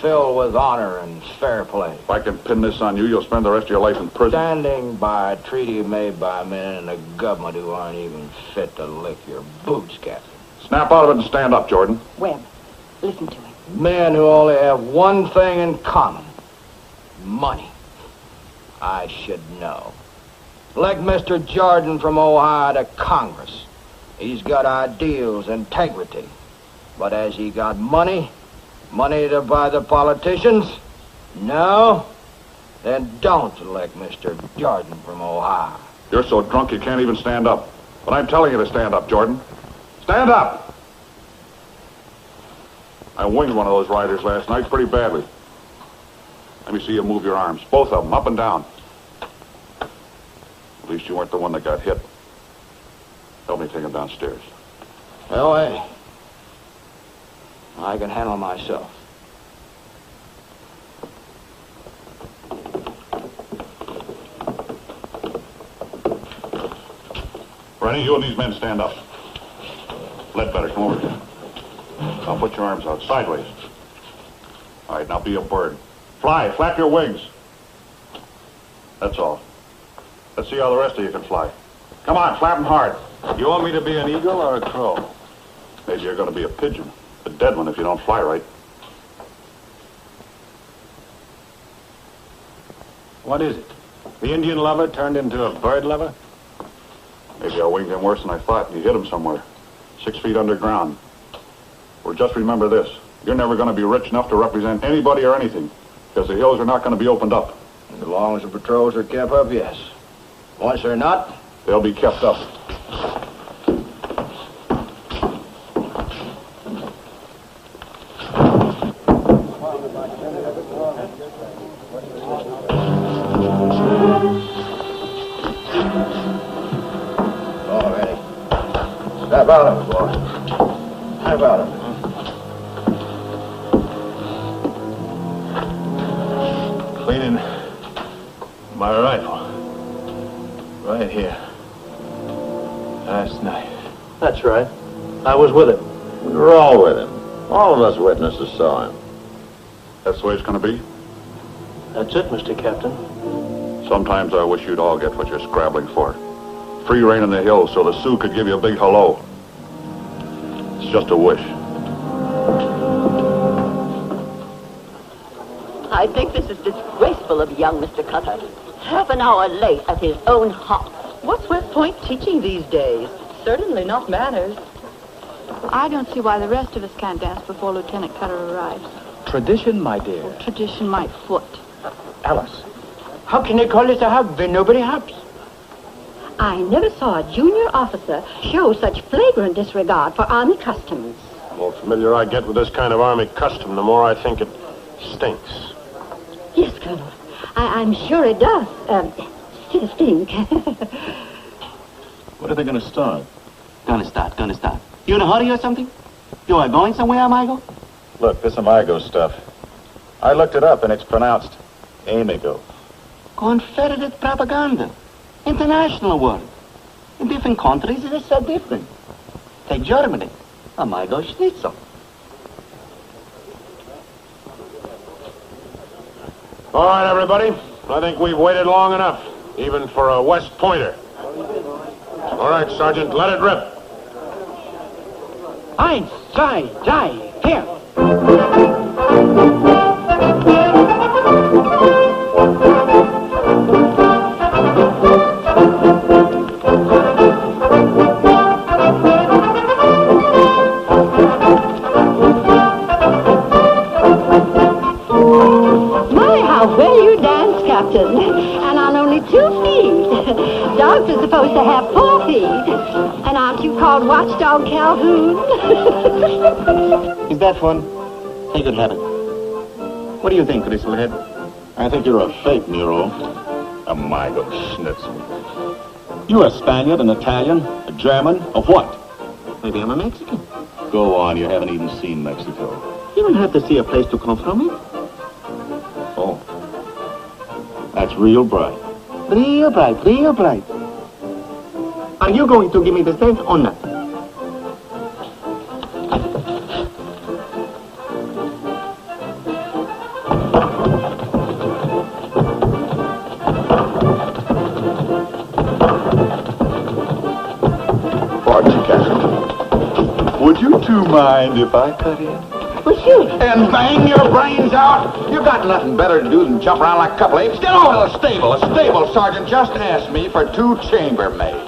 Filled with honor and fair play. If I can pin this on you, you'll spend the rest of your life in prison. Standing by a treaty made by men in the government who aren't even fit to lick your boots, Captain. Snap out of it and stand up, Jordan. Webb, listen to him. Men who only have one thing in common. Money. I should know. Elect Mr. Jordan from Ohio to Congress. He's got ideals, integrity. But has he got money? Money to buy the politicians? No? Then don't elect Mr. Jordan from Ohio. You're so drunk you can't even stand up. But I'm telling you to stand up, Jordan. Stand up! I winged one of those riders last night pretty badly. Let me see you move your arms. Both of them, up and down. At least you weren't the one that got hit. Help me take him downstairs. Well, I can handle myself. Rennie, you and these men stand up. Ledbetter, come over here. Now put your arms out, sideways. All right, now be a bird. Fly, flap your wings. That's all. Let's see how the rest of you can fly. Come on, flap them hard. You want me to be an eagle or a crow? Maybe you're going to be a pigeon. A dead one if you don't fly right. What is it? The Indian lover turned into a bird lover? Maybe I winged him worse than I thought. You hit him somewhere. 6 feet underground. Well, just remember this. You're never going to be rich enough to represent anybody or anything, because the hills are not going to be opened up. As long as the patrols are kept up, yes. Once they're not, they'll be kept up. All ready. Step out of it, boy. Step out of it. Cleaning my rifle. Right here. Last night. That's right. I was with him. We were all with him. All of us witnesses saw him. That's the way it's going to be? That's it, Mr. Captain. Sometimes I wish you'd all get what you're scrabbling for. Free rein in the hills so the Sioux could give you a big hello. It's just a wish. I think this is disgraceful of young Mr. Cutter. Half an hour late at his own hop. What's West Point teaching these days? Certainly not manners. I don't see why the rest of us can't dance before Lieutenant Cutter arrives. Tradition, my dear. Oh, tradition, my foot. Alice. How can they call this a hop when nobody hops? I never saw a junior officer show such flagrant disregard for Army customs. The more familiar I get with this kind of Army custom, the more I think it stinks. Yes, Colonel. I'm sure it does. Stink. What are they going to start? Gonna start. You in a hurry or something? You are going somewhere, amigo? Look, this amigo stuff. I looked it up and it's pronounced amigo. Confederate propaganda. International word. In different countries, it is so different. Take Germany. Amigo schnitzel. All right, everybody. I think we've waited long enough, even for a West Pointer. All right, Sergeant, let it rip. Eins, zwei, drei, vier. And on only 2 feet. Dogs are supposed to have 4 feet. And aren't you called Watchdog Calhoun? Is that fun? Take good habit. What do you think, Bristlehead? I think you're a fake, Nero. Amigo schnitzel. You a Spaniard, an Italian, a German, a what? Maybe I'm a Mexican. Go on, you haven't even seen Mexico. You don't have to see a place to come from it. Oh. That's real bright. Real bright, real bright. Are you going to give me the stamp or not? Pardon, Captain. Would you two mind if I cut in? Well, shoot. And bang your brains out? You got nothing better to do than jump around like a couple apes? Get over to the stable. A stable sergeant just asked me for 2 chambermaids.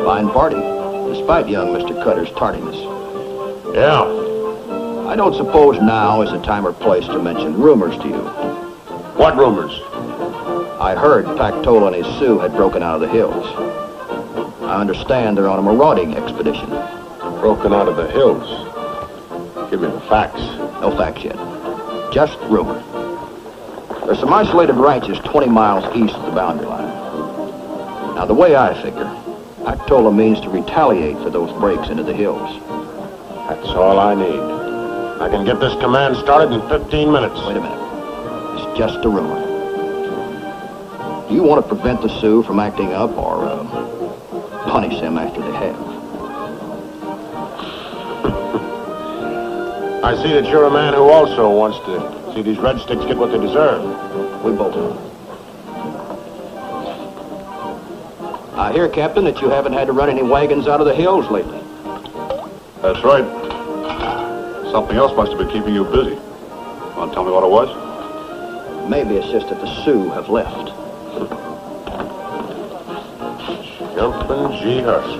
Fine party, despite young Mr. Cutter's tardiness. Yeah. I don't suppose now is the time or place to mention rumors to you. What rumors? I heard Pactola and his Sioux had broken out of the hills. I understand they're on a marauding expedition. Broken out of the hills. Give me the facts. No facts yet. Just rumor. There's some isolated ranches 20 miles east of the boundary line. Now, the way I figure, Pactola means to retaliate for those breaks into the hills. That's all I need. I can get this command started in 15 minutes. Wait a minute. It's just a rumor. Do you want to prevent the Sioux from acting up or punish them after they have? I see that you're a man who also wants to see these red sticks get what they deserve. We both do. I hear, Captain, that you haven't had to run any wagons out of the hills lately. That's right. Something else must have been keeping you busy. Want to tell me what it was? Maybe it's just that the Sioux have left. Jumpin' G. Hush.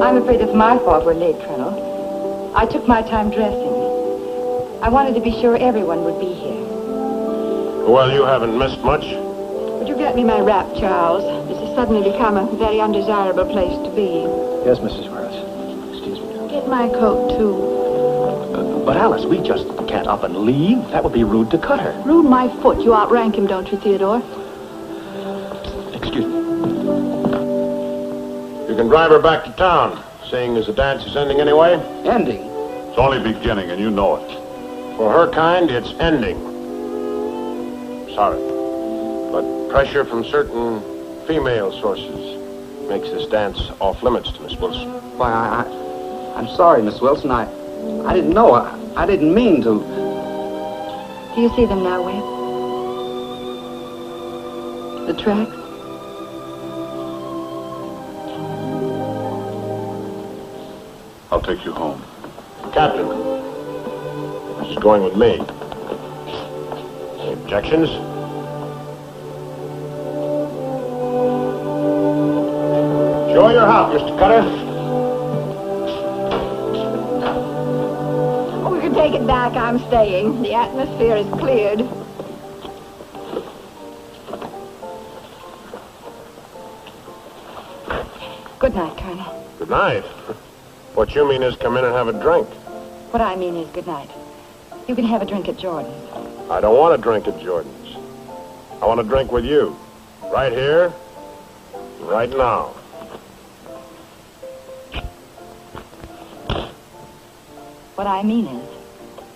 I'm afraid it's my fault we're late, Colonel. I took my time dressing. I wanted to be sure everyone would be here. Well, you haven't missed much. Would you get me my wrap, Charles? This has suddenly become a very undesirable place to be. Yes, Mrs. Ross. Excuse me. Get my coat, too. But Alice, we just can't up and leave. That would be rude to Cutter. Rude my foot. You outrank him, don't you, Theodore? Excuse me. You can drive her back to town, seeing as the dance is ending anyway. Ending? It's only beginning, and you know it. For her kind, it's ending. Sorry. But pressure from certain female sources makes this dance off limits to Miss Wilson. Why, I'm sorry, Miss Wilson. I didn't know. I didn't mean to. Do you see them now, Webb? The tracks? I'll take you home. Captain, she's going with me. Any objections? Enjoy your hop, Mr. Cutter. Oh, you can take it back. I'm staying. The atmosphere is cleared. Good night, Colonel. Good night. What you mean is come in and have a drink. What I mean is good night. You can have a drink at Jordan's. I don't want a drink at Jordan's. I want a drink with you. Right here, right now. What I mean is,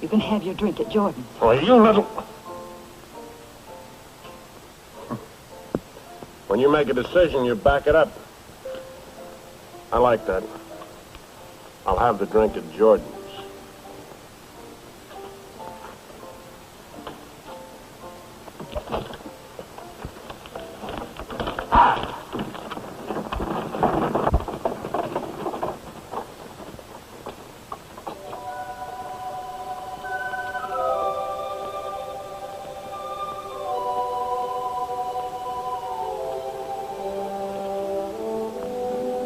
you can have your drink at Jordan's. Oh, you little... When you make a decision, you back it up. I like that. I'll have the drink at Jordan's.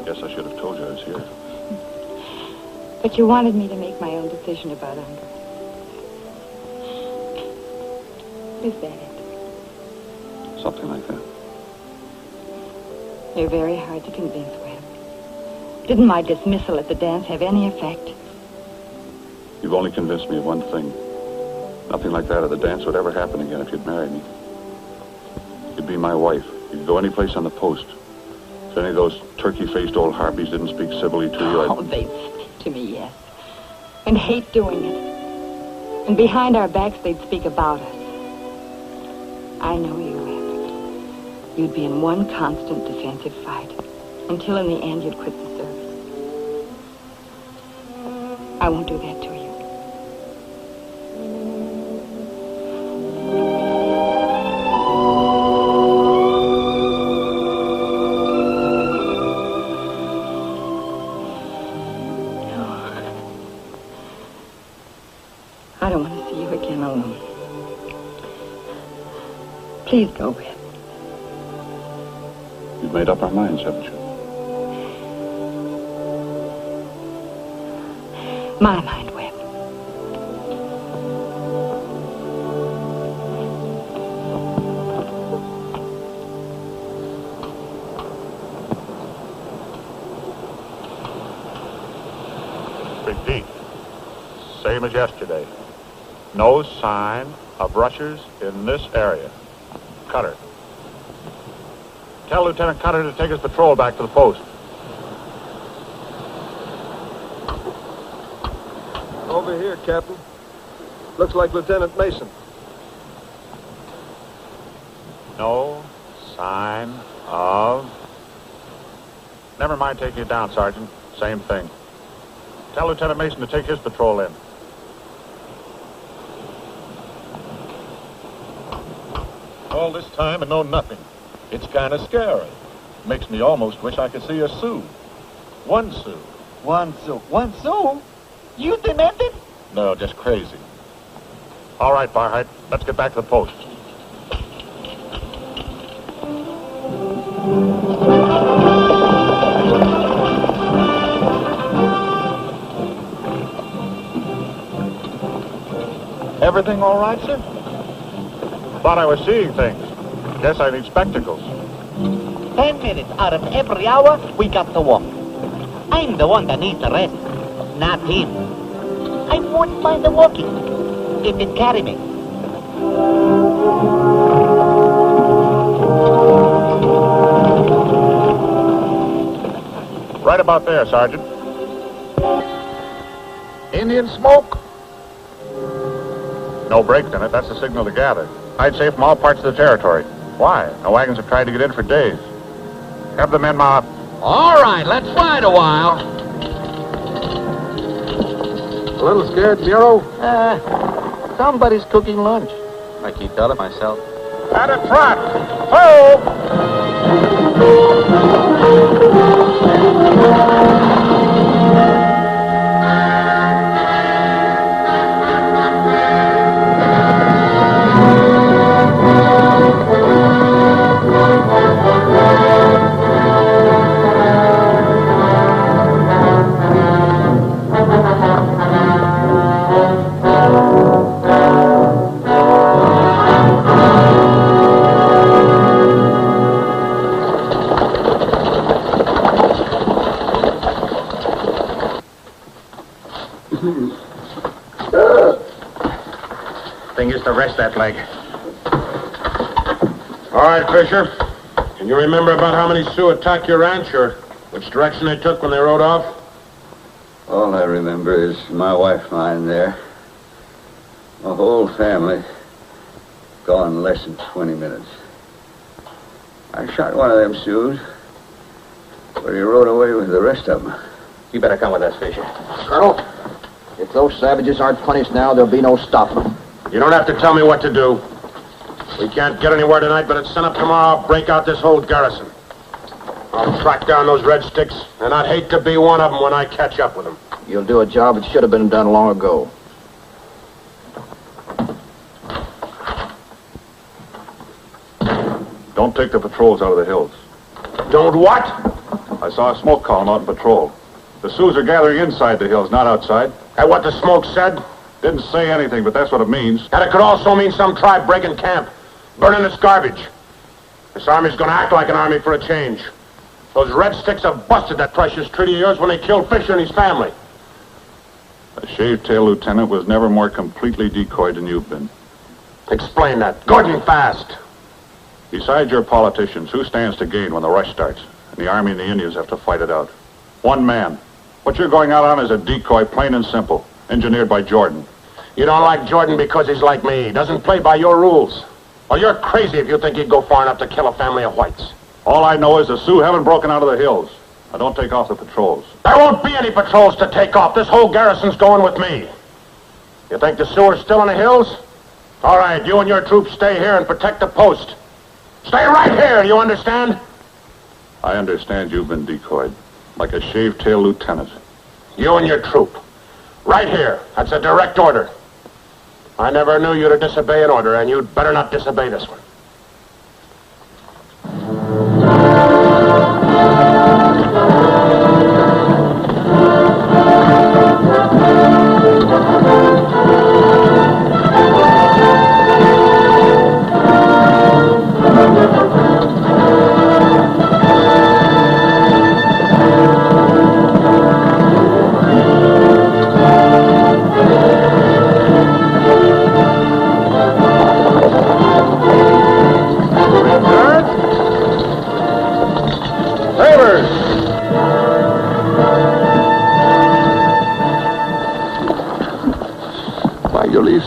Guess I should have told you I was here. But you wanted me to make my own decision about Unger. Is that it? Something like that. You're very hard to convince, Webb. Didn't my dismissal at the dance have any effect? You've only convinced me of one thing. Nothing like that at the dance would ever happen again if you'd married me. You'd be my wife. You'd go any place on the post. If any of those turkey-faced old harpies didn't speak civilly to you, Oh, they'd speak to me, yes. And hate doing it. And behind our backs, they'd speak about us. I know you, Webb. You'd be in one constant defensive fight. Until in the end, you'd quit the service. I won't do that to you. I don't want to see you again alone. Please go, Webb. You've made up our minds, haven't you? My mind, Webb. Repeat. Same as yesterday. No sign of rushers in this area. Cutter. Tell Lieutenant Cutter to take his patrol back to the post. over here, Captain. Looks like Lieutenant Mason. No sign of... Never mind taking it down, Sergeant. Same thing. Tell Lieutenant Mason to take his patrol in. All this time and know nothing. It's kind of scary. Makes me almost wish I could see a Sioux. One Sioux. One Sioux. One Sioux? You demented? No, just crazy. All right, Barheit. Let's get back to the post. Everything all right, sir? Thought I was seeing things. Guess I need spectacles. 10 minutes out of every hour, we got to walk. I'm the one that needs the rest, not him. I wouldn't mind the walking, if it carried me. Right about there, Sergeant. Indian smoke? No breaks in it. That's the signal to gather. I'd say from all parts of the territory. Why? The wagons have tried to get in for days. Have the men mount up. All right, let's ride a while. A little scared, Bureau? Somebody's cooking lunch. I keep telling myself. At a trot! Ho! Thing is to rest that leg. All right, Fisher. Can you remember about how many Sioux attacked your ranch, or which direction they took when they rode off? All I remember is my wife lying there. My whole family gone in less than 20 minutes. I shot one of them Sioux, but he rode away with the rest of them. You better come with us, Fisher. Colonel, if those savages aren't punished now, there'll be no stopping them. You don't have to tell me what to do. We can't get anywhere tonight, but at sunup tomorrow, I'll break out this whole garrison. I'll track down those red sticks, and I'd hate to be one of them when I catch up with them. You'll do a job that should have been done long ago. Don't take the patrols out of the hills. Don't what? I saw a smoke column out in patrol. The Sioux are gathering inside the hills, not outside. That what the smoke said? Didn't say anything, but that's what it means. And it could also mean some tribe breaking camp, burning its garbage. This army's gonna act like an army for a change. Those red sticks have busted that precious treaty of yours when they killed Fisher and his family. A shaved-tail lieutenant was never more completely decoyed than you've been. Explain that. Good and fast. Besides your politicians, who stands to gain when the rush starts? And the Army and the Indians have to fight it out. One man. What you're going out on is a decoy, plain and simple. Engineered by Jordan. You don't like Jordan because he's like me. He doesn't play by your rules. Well, you're crazy if you think he'd go far enough to kill a family of whites. All I know is the Sioux haven't broken out of the hills. I don't take off the patrols. There won't be any patrols to take off. This whole garrison's going with me. You think the Sioux are still in the hills? All right, you and your troops stay here and protect the post. Stay right here, you understand? I understand you've been decoyed. Like a shaved-tail lieutenant. You and your troop. Right here. That's a direct order. I never knew you to disobey an order, and you'd better not disobey this one.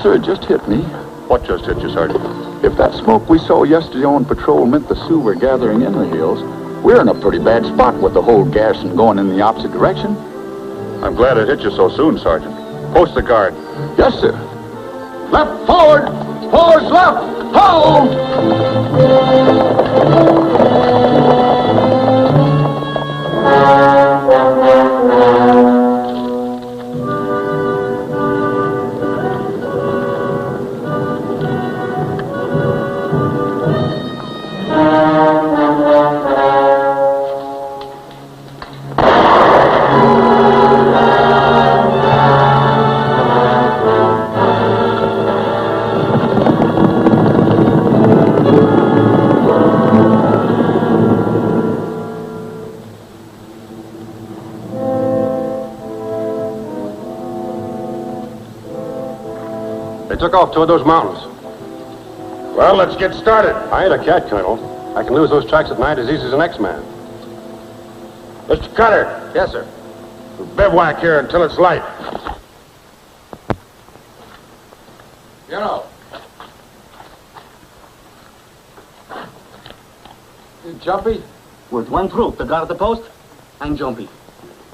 sir, it just hit me. What just hit you, Sergeant? If that smoke we saw yesterday on patrol meant the Sioux were gathering in the hills, we're in a pretty bad spot with the whole garrison going in the opposite direction. I'm glad it hit you so soon, Sergeant. Post the guard. Yes, sir. Left forward! Forwards left! Hold! They took off toward those mountains. Well, let's get started. I ain't a cat, Colonel. I can lose those tracks at night as easy as an X-Man. Mr. Cutter. Yes, sir. We'll bivouac here until it's light. You know. You jumpy? With one troop to guard the post, I'm jumpy.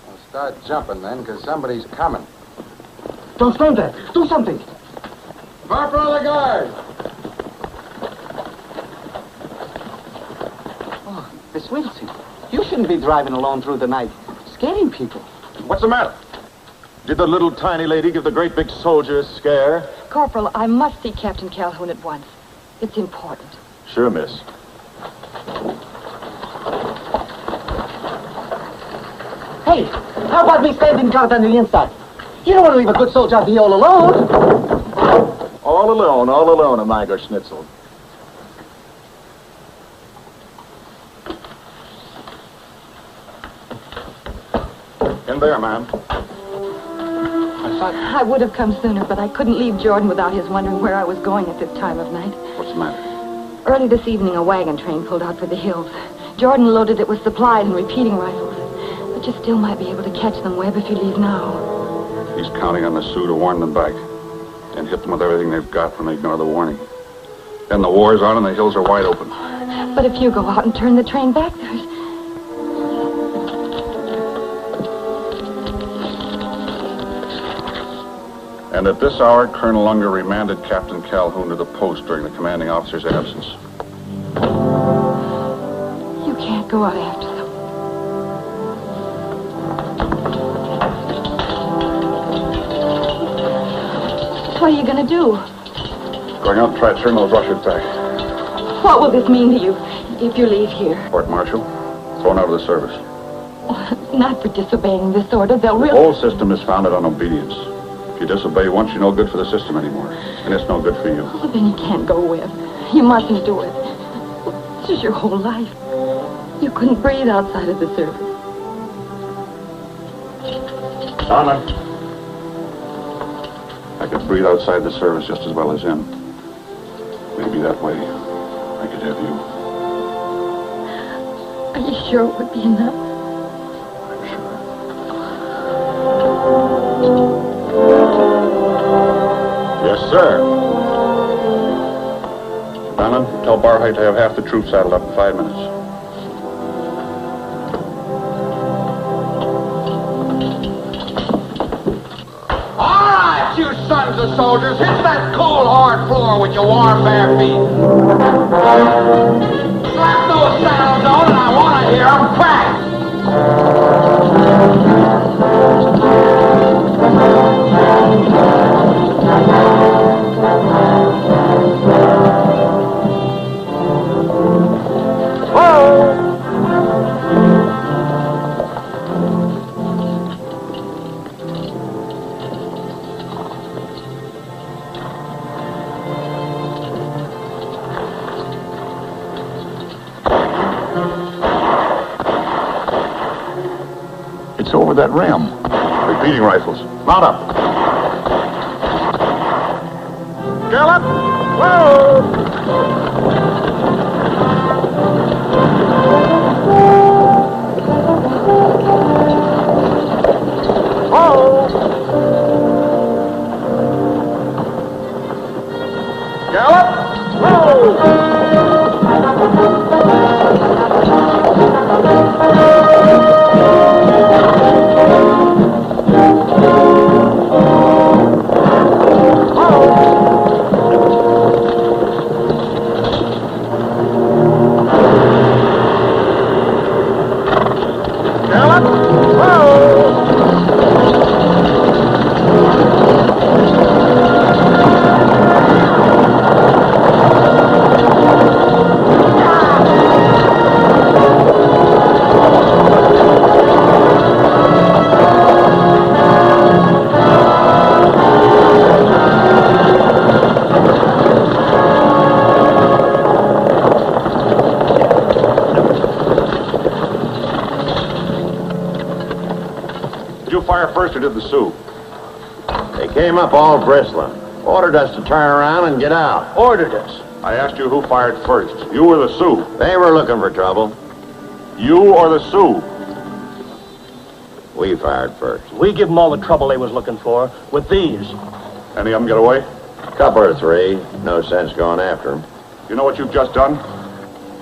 Well, start jumping then, because somebody's coming. Don't stand there. Do something. Corporal of the guard! Oh, Miss Wilson, you shouldn't be driving alone through the night, scaring people. What's the matter? Did the little tiny lady give the great big soldier a scare? Corporal, I must see Captain Calhoun at once. It's important. Sure, miss. Hey, how about me standing guard on the inside? You don't want to leave a good soldier out here all alone. All alone, amigo Schnitzel. In there, ma'am. I would have come sooner, but I couldn't leave Jordan without his wondering where I was going at this time of night. What's the matter? Early this evening, a wagon train pulled out for the hills. Jordan loaded it with supplies and repeating rifles. But you still might be able to catch them, Webb, if you leave now. He's counting on the Sioux to warn them back and hit them with everything they've got when they ignore the warning. Then the war's on and the hills are wide open. But if you go out and turn the train back, there's... And at this hour, Colonel Unger remanded Captain Calhoun to the post during the commanding officer's absence. You can't go out after them. What are you going to do? Going out to try to turn those rushers back. What will this mean to you if you leave here? Court-martial, thrown out of the service. Not for disobeying this order. They'll The really... whole system is founded on obedience. If you disobey once, you're no good for the system anymore. And it's no good for you. Well, then you can't go with. You mustn't do it. This is your whole life. You couldn't breathe outside of the service. Donna. I could breathe outside the service just as well as in. Maybe that way I could have you. Are you sure it would be enough? I'm sure. Yes, sir. Bannon, tell Barhite to have half the troops saddled up in 5 minutes. You sons of soldiers, hit that cold, hard floor with your warm, bare feet. Slap those sounds on, and I want to hear them crack. It's over that rim. Repeating rifles. Mount up. Gallop! Whoa! fire first, or did the Sioux? They came up all bristling. Ordered us to turn around and get out. Ordered us. I asked you who fired first, you or the Sioux? They were looking for trouble. You or the Sioux? We fired first. We give them all the trouble they was looking for with these. Any of them get away? Couple or three. No sense going after them. You know what you've just done?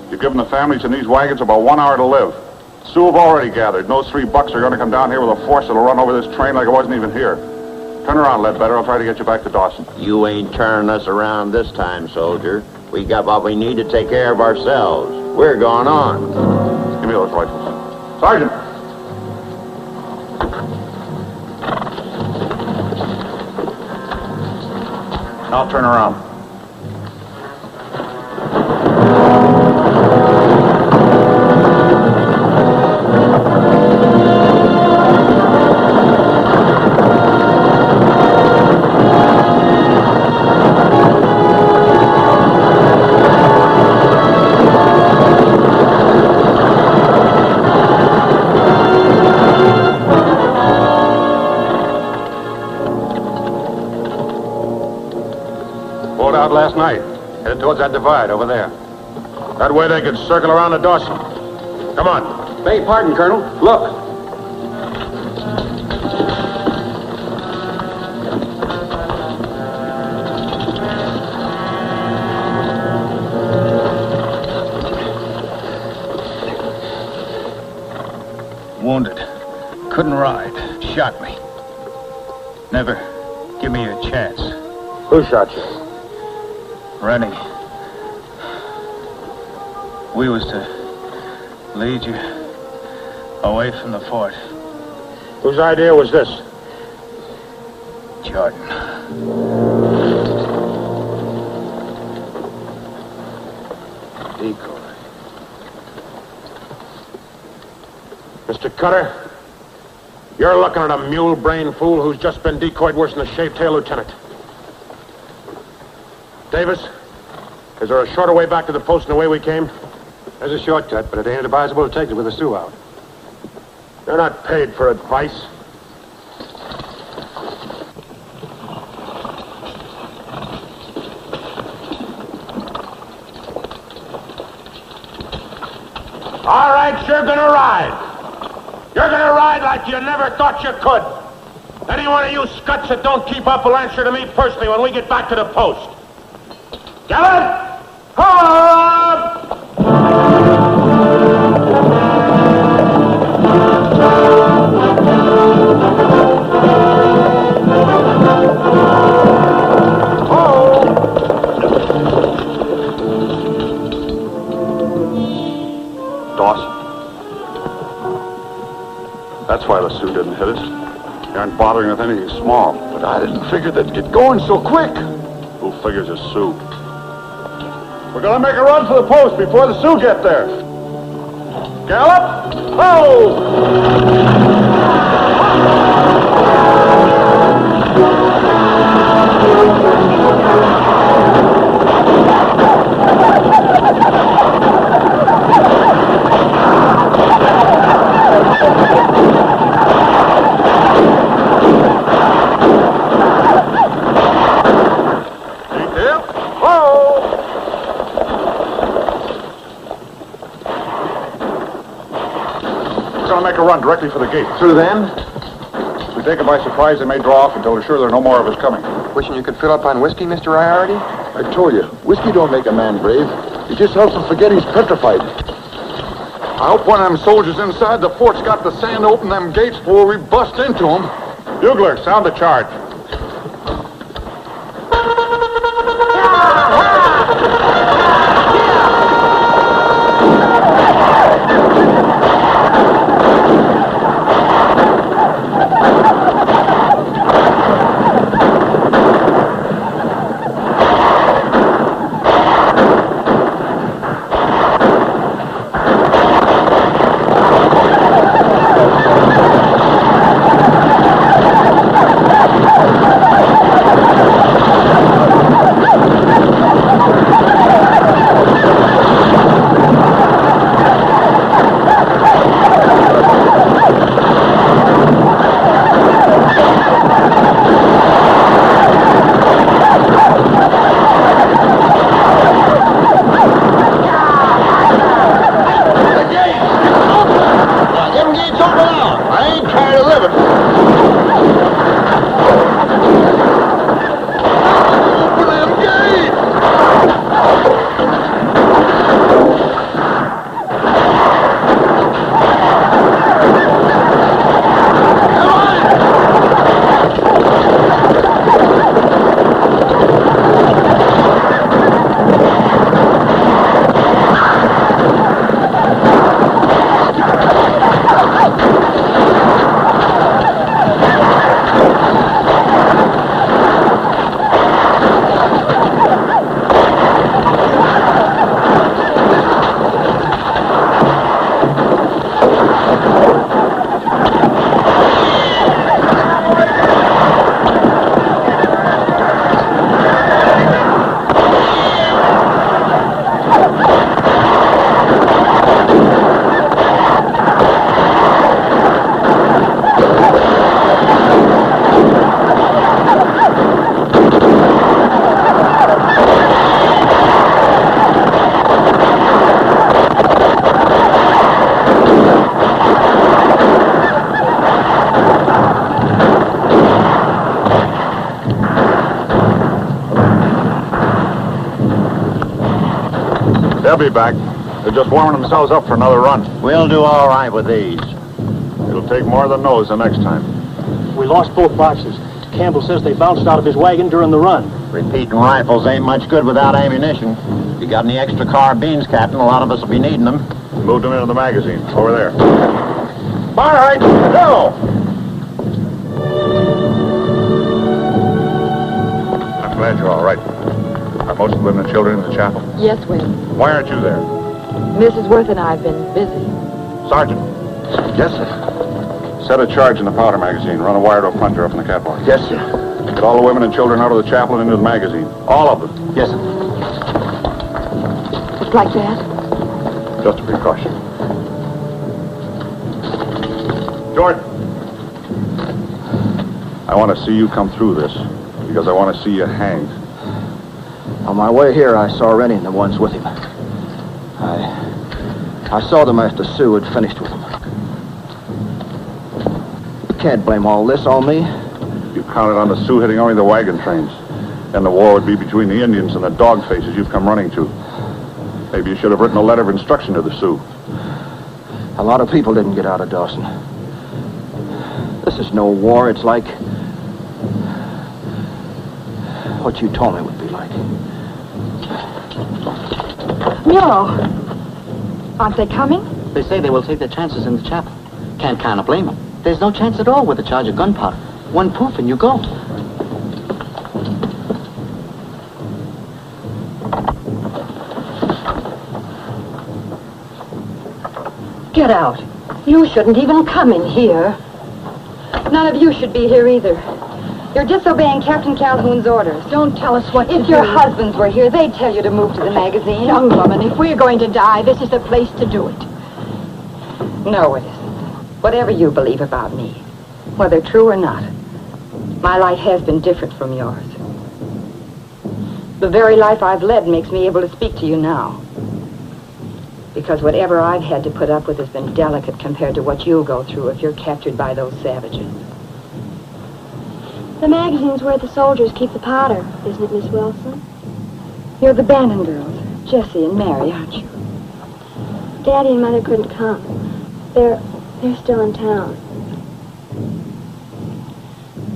You've given the families in these wagons about 1 hour to live. Sioux have already gathered, and those 3 bucks are going to come down here with a force that'll run over this train like it wasn't even here. Turn around, Ledbetter. I'll try to get you back to Dawson. You ain't turning us around this time, soldier. We got what we need to take care of ourselves. We're going on. Give me those rifles. Sergeant! Now turn around. Last night, headed towards that divide over there. That way they could circle around to Dawson. Come on. Beg pardon, Colonel. Look. Wounded. Couldn't ride. Shot me. Never give me a chance. Who shot you? Rennie. We was to lead you away from the fort. Whose idea was this? Jordan. Decoy. Mr. Cutter, you're looking at a mule-brained fool who's just been decoyed worse than a shaved-tail lieutenant. Davis, is there a shorter way back to the post than the way we came? There's a shortcut, but it ain't advisable to take it with the Sioux out. They're not paid for advice. All right, you're gonna ride. You're gonna ride like you never thought you could. Any one of you scuts that don't keep up will answer to me personally when we get back to the post. Gallant! Home! Dawson. That's why the Sioux didn't hit us. They aren't bothering with anything small. But I didn't figure they'd get going so quick. Who figures a Sioux? We're gonna make a run for the post before the Sioux get there. Gallop! Ho! Make a run directly for the gate. Through them? If we take them by surprise, they may draw off until we're sure there are no more of us coming. Wishing you could fill up on whiskey, Mr. Riority? I told you, whiskey don't make a man brave. It just helps him forget he's petrified. I hope one of them soldiers inside the fort's got the sand to open them gates before we bust into them. Bugler, sound the charge. They'll be back. They're just warming themselves up for another run. We'll do all right with these. It'll take more than those the next time. We lost both boxes. Campbell says they bounced out of his wagon during the run. Repeating rifles ain't much good without ammunition. You got any extra carbines, Captain? A lot of us will be needing them. Moved them into the magazine. Over there. All right, go! I'm glad you're all right. Are most of the women and children in the chapel? Yes, Will. Why aren't you there? Mrs. Worth and I have been busy. Sergeant. Yes, sir. Set a charge in the powder magazine. Run a wire to a plunger up in the catwalk. Yes, sir. Get all the women and children out of the chapel and into the magazine. All of them. Yes, sir. Just like that? Just a precaution. Jordan. I want to see you come through this, because I want to see you hanged. On my way here, I saw Rennie and the ones with him. I saw them after Sioux had finished with him. You can't blame all this on me. You counted on the Sioux hitting only the wagon trains. Then the war would be between the Indians and the dog faces you've come running to. Maybe you should have written a letter of instruction to the Sioux. A lot of people didn't get out of Dawson. This is no war. It's like what you told me would be like. No. Aren't they coming? They say they will take their chances in the chapel. Can't kind of blame them. There's no chance at all with a charge of gunpowder. One poof and you go. Get out. You shouldn't even come in here. None of you should be here either. You're disobeying Captain Calhoun's orders. Don't tell us what If your husbands were here, they'd tell you to move to the magazine. Young woman, if we're going to die, this is the place to do it. No, it isn't. Whatever you believe about me, whether true or not, my life has been different from yours. The very life I've led makes me able to speak to you now. Because whatever I've had to put up with has been delicate compared to what you'll go through if you're captured by those savages. The magazine's where the soldiers keep the powder, isn't it, Miss Wilson? You're the Bannon girls, Jessie and Mary, aren't you? Daddy and Mother couldn't come. They're still in town.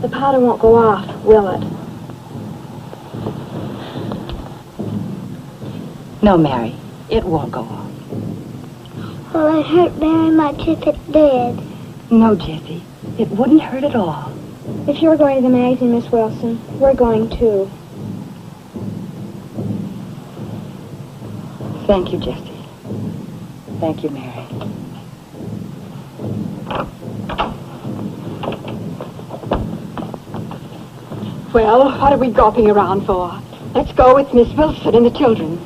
The powder won't go off, will it? No, Mary, it won't go off. Will it hurt very much if it did? No, Jessie, it wouldn't hurt at all. If you're going to the magazine, Miss Wilson, we're going too. Thank you, Jessie. Thank you, Mary. Well, what are we gawping around for? Let's go with Miss Wilson and the children.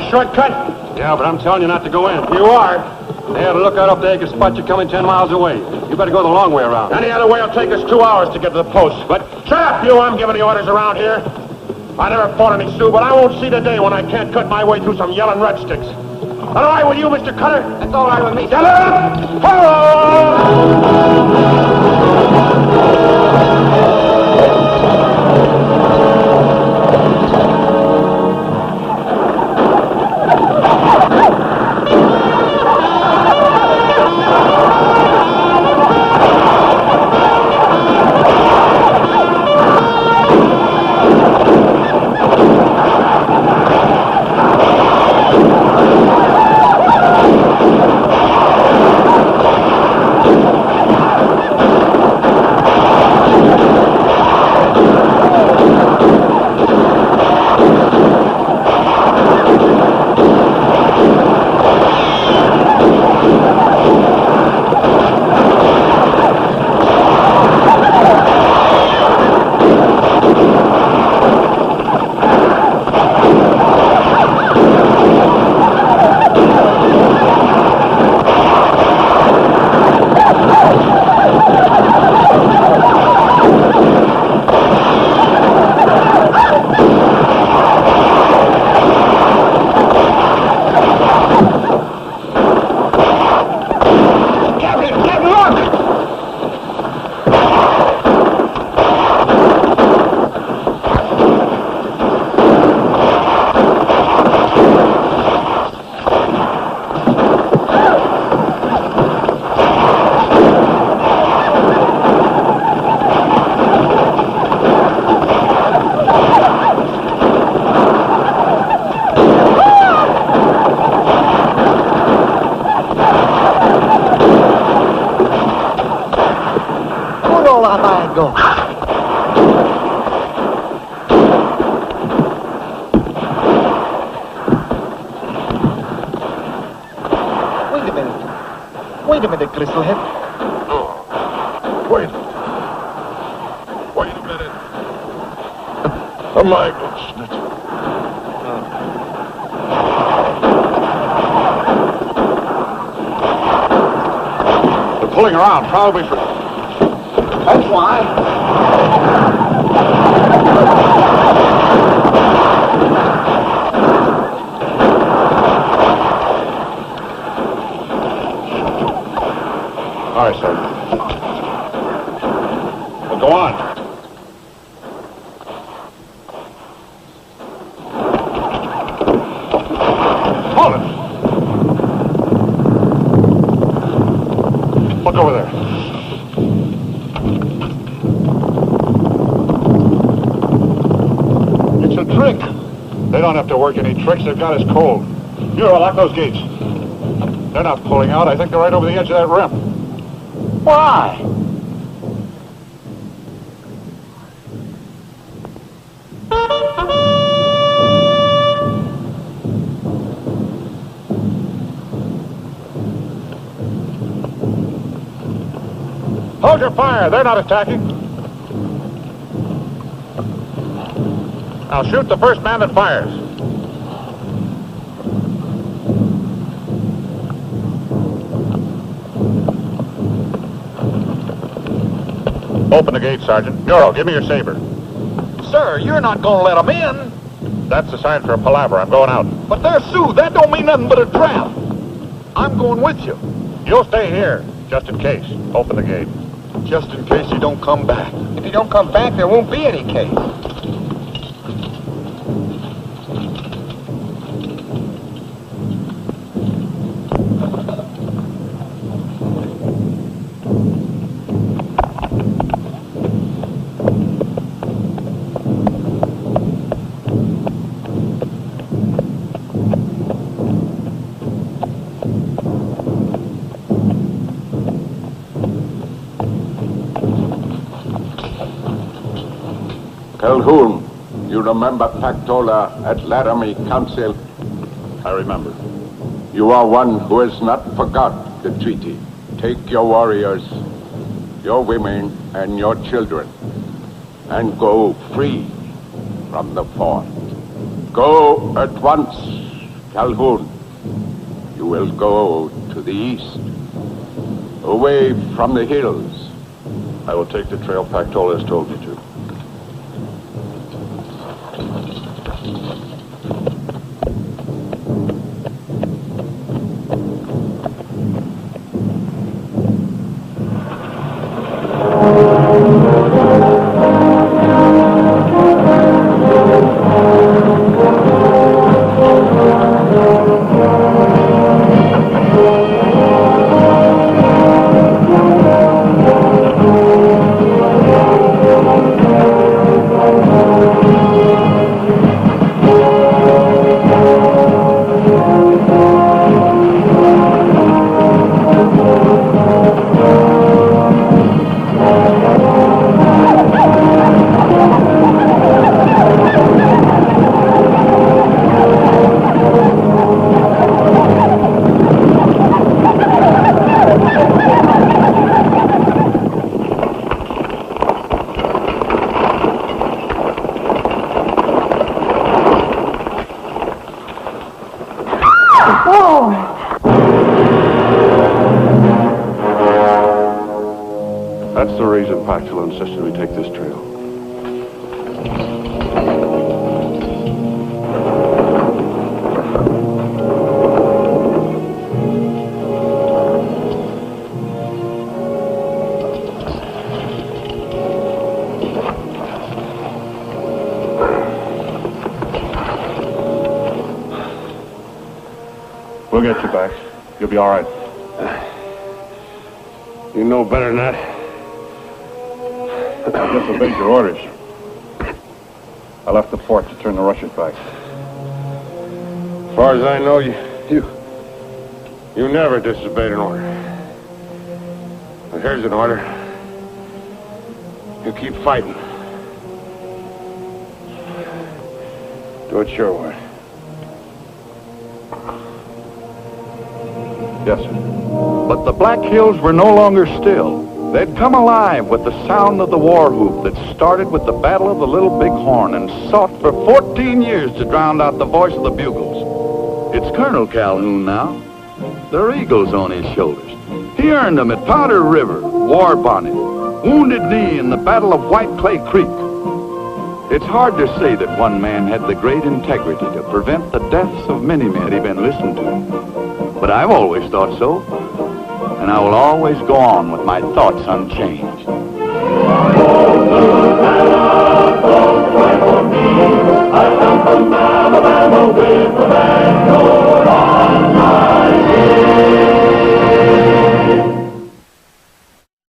Shortcut? Yeah, but I'm telling you not to go in. You are. They had a lookout up there. They could spot you coming 10 miles away. You better go the long way around. Any other way will take us 2 hours to get to the post. But shut up, you. I'm giving the orders around here. I never fought any Sioux, but I won't see the day when I can't cut my way through some yelling red sticks. All right with you, Mr. Cutter? That's all right with me. Get up! Wait a minute, Gristlehead. Wait. Wait a minute. A magnet. They're pulling around, probably for... That's why. All right, Sergeant. Well, go on. Hold it. Look over there. It's a trick. They don't have to work any tricks. They've got us cold. Bureau, lock those gates. They're not pulling out. I think they're right over the edge of that rim. Why? Hold your fire. They're not attacking. Now shoot the first man that fires. Open the gate, Sergeant. Bureau, give me your saber. Sir, you're not gonna let them in. That's the sign for a palaver. I'm going out. But they're Sioux. That don't mean nothing but a trap. I'm going with you. You'll stay here, just in case. Open the gate. Just in case you don't come back. If you don't come back, there won't be any case. Calhoun, you remember Pactola at Laramie Council? I remember. You are one who has not forgot the treaty. Take your warriors, your women, and your children, and go free from the fort. Go at once, Calhoun. You will go to the east, away from the hills. I will take the trail Pactola has told me to. That's the reason Pactola insisted we take this trail. We'll get you back. You'll be all right. You know better than that. I just obeyed your orders. I left the fort to turn the Russians back. As far as I know, you never disobeyed an order. But here's an order. You keep fighting. Do it your way. Yes, sir. But the Black Hills were no longer still. They'd come alive with the sound of the war whoop that started with the Battle of the Little Big Horn and sought for 14 years to drown out the voice of the bugles. It's Colonel Calhoun now. There are eagles on his shoulders. He earned them at Powder River, War Bonnet, Wounded Knee in the Battle of White Clay Creek. It's hard to say that one man had the great integrity to prevent the deaths of many men he'd been listened to. But I've always thought so, and I will always go on with my thoughts unchanged. I come from Alabama.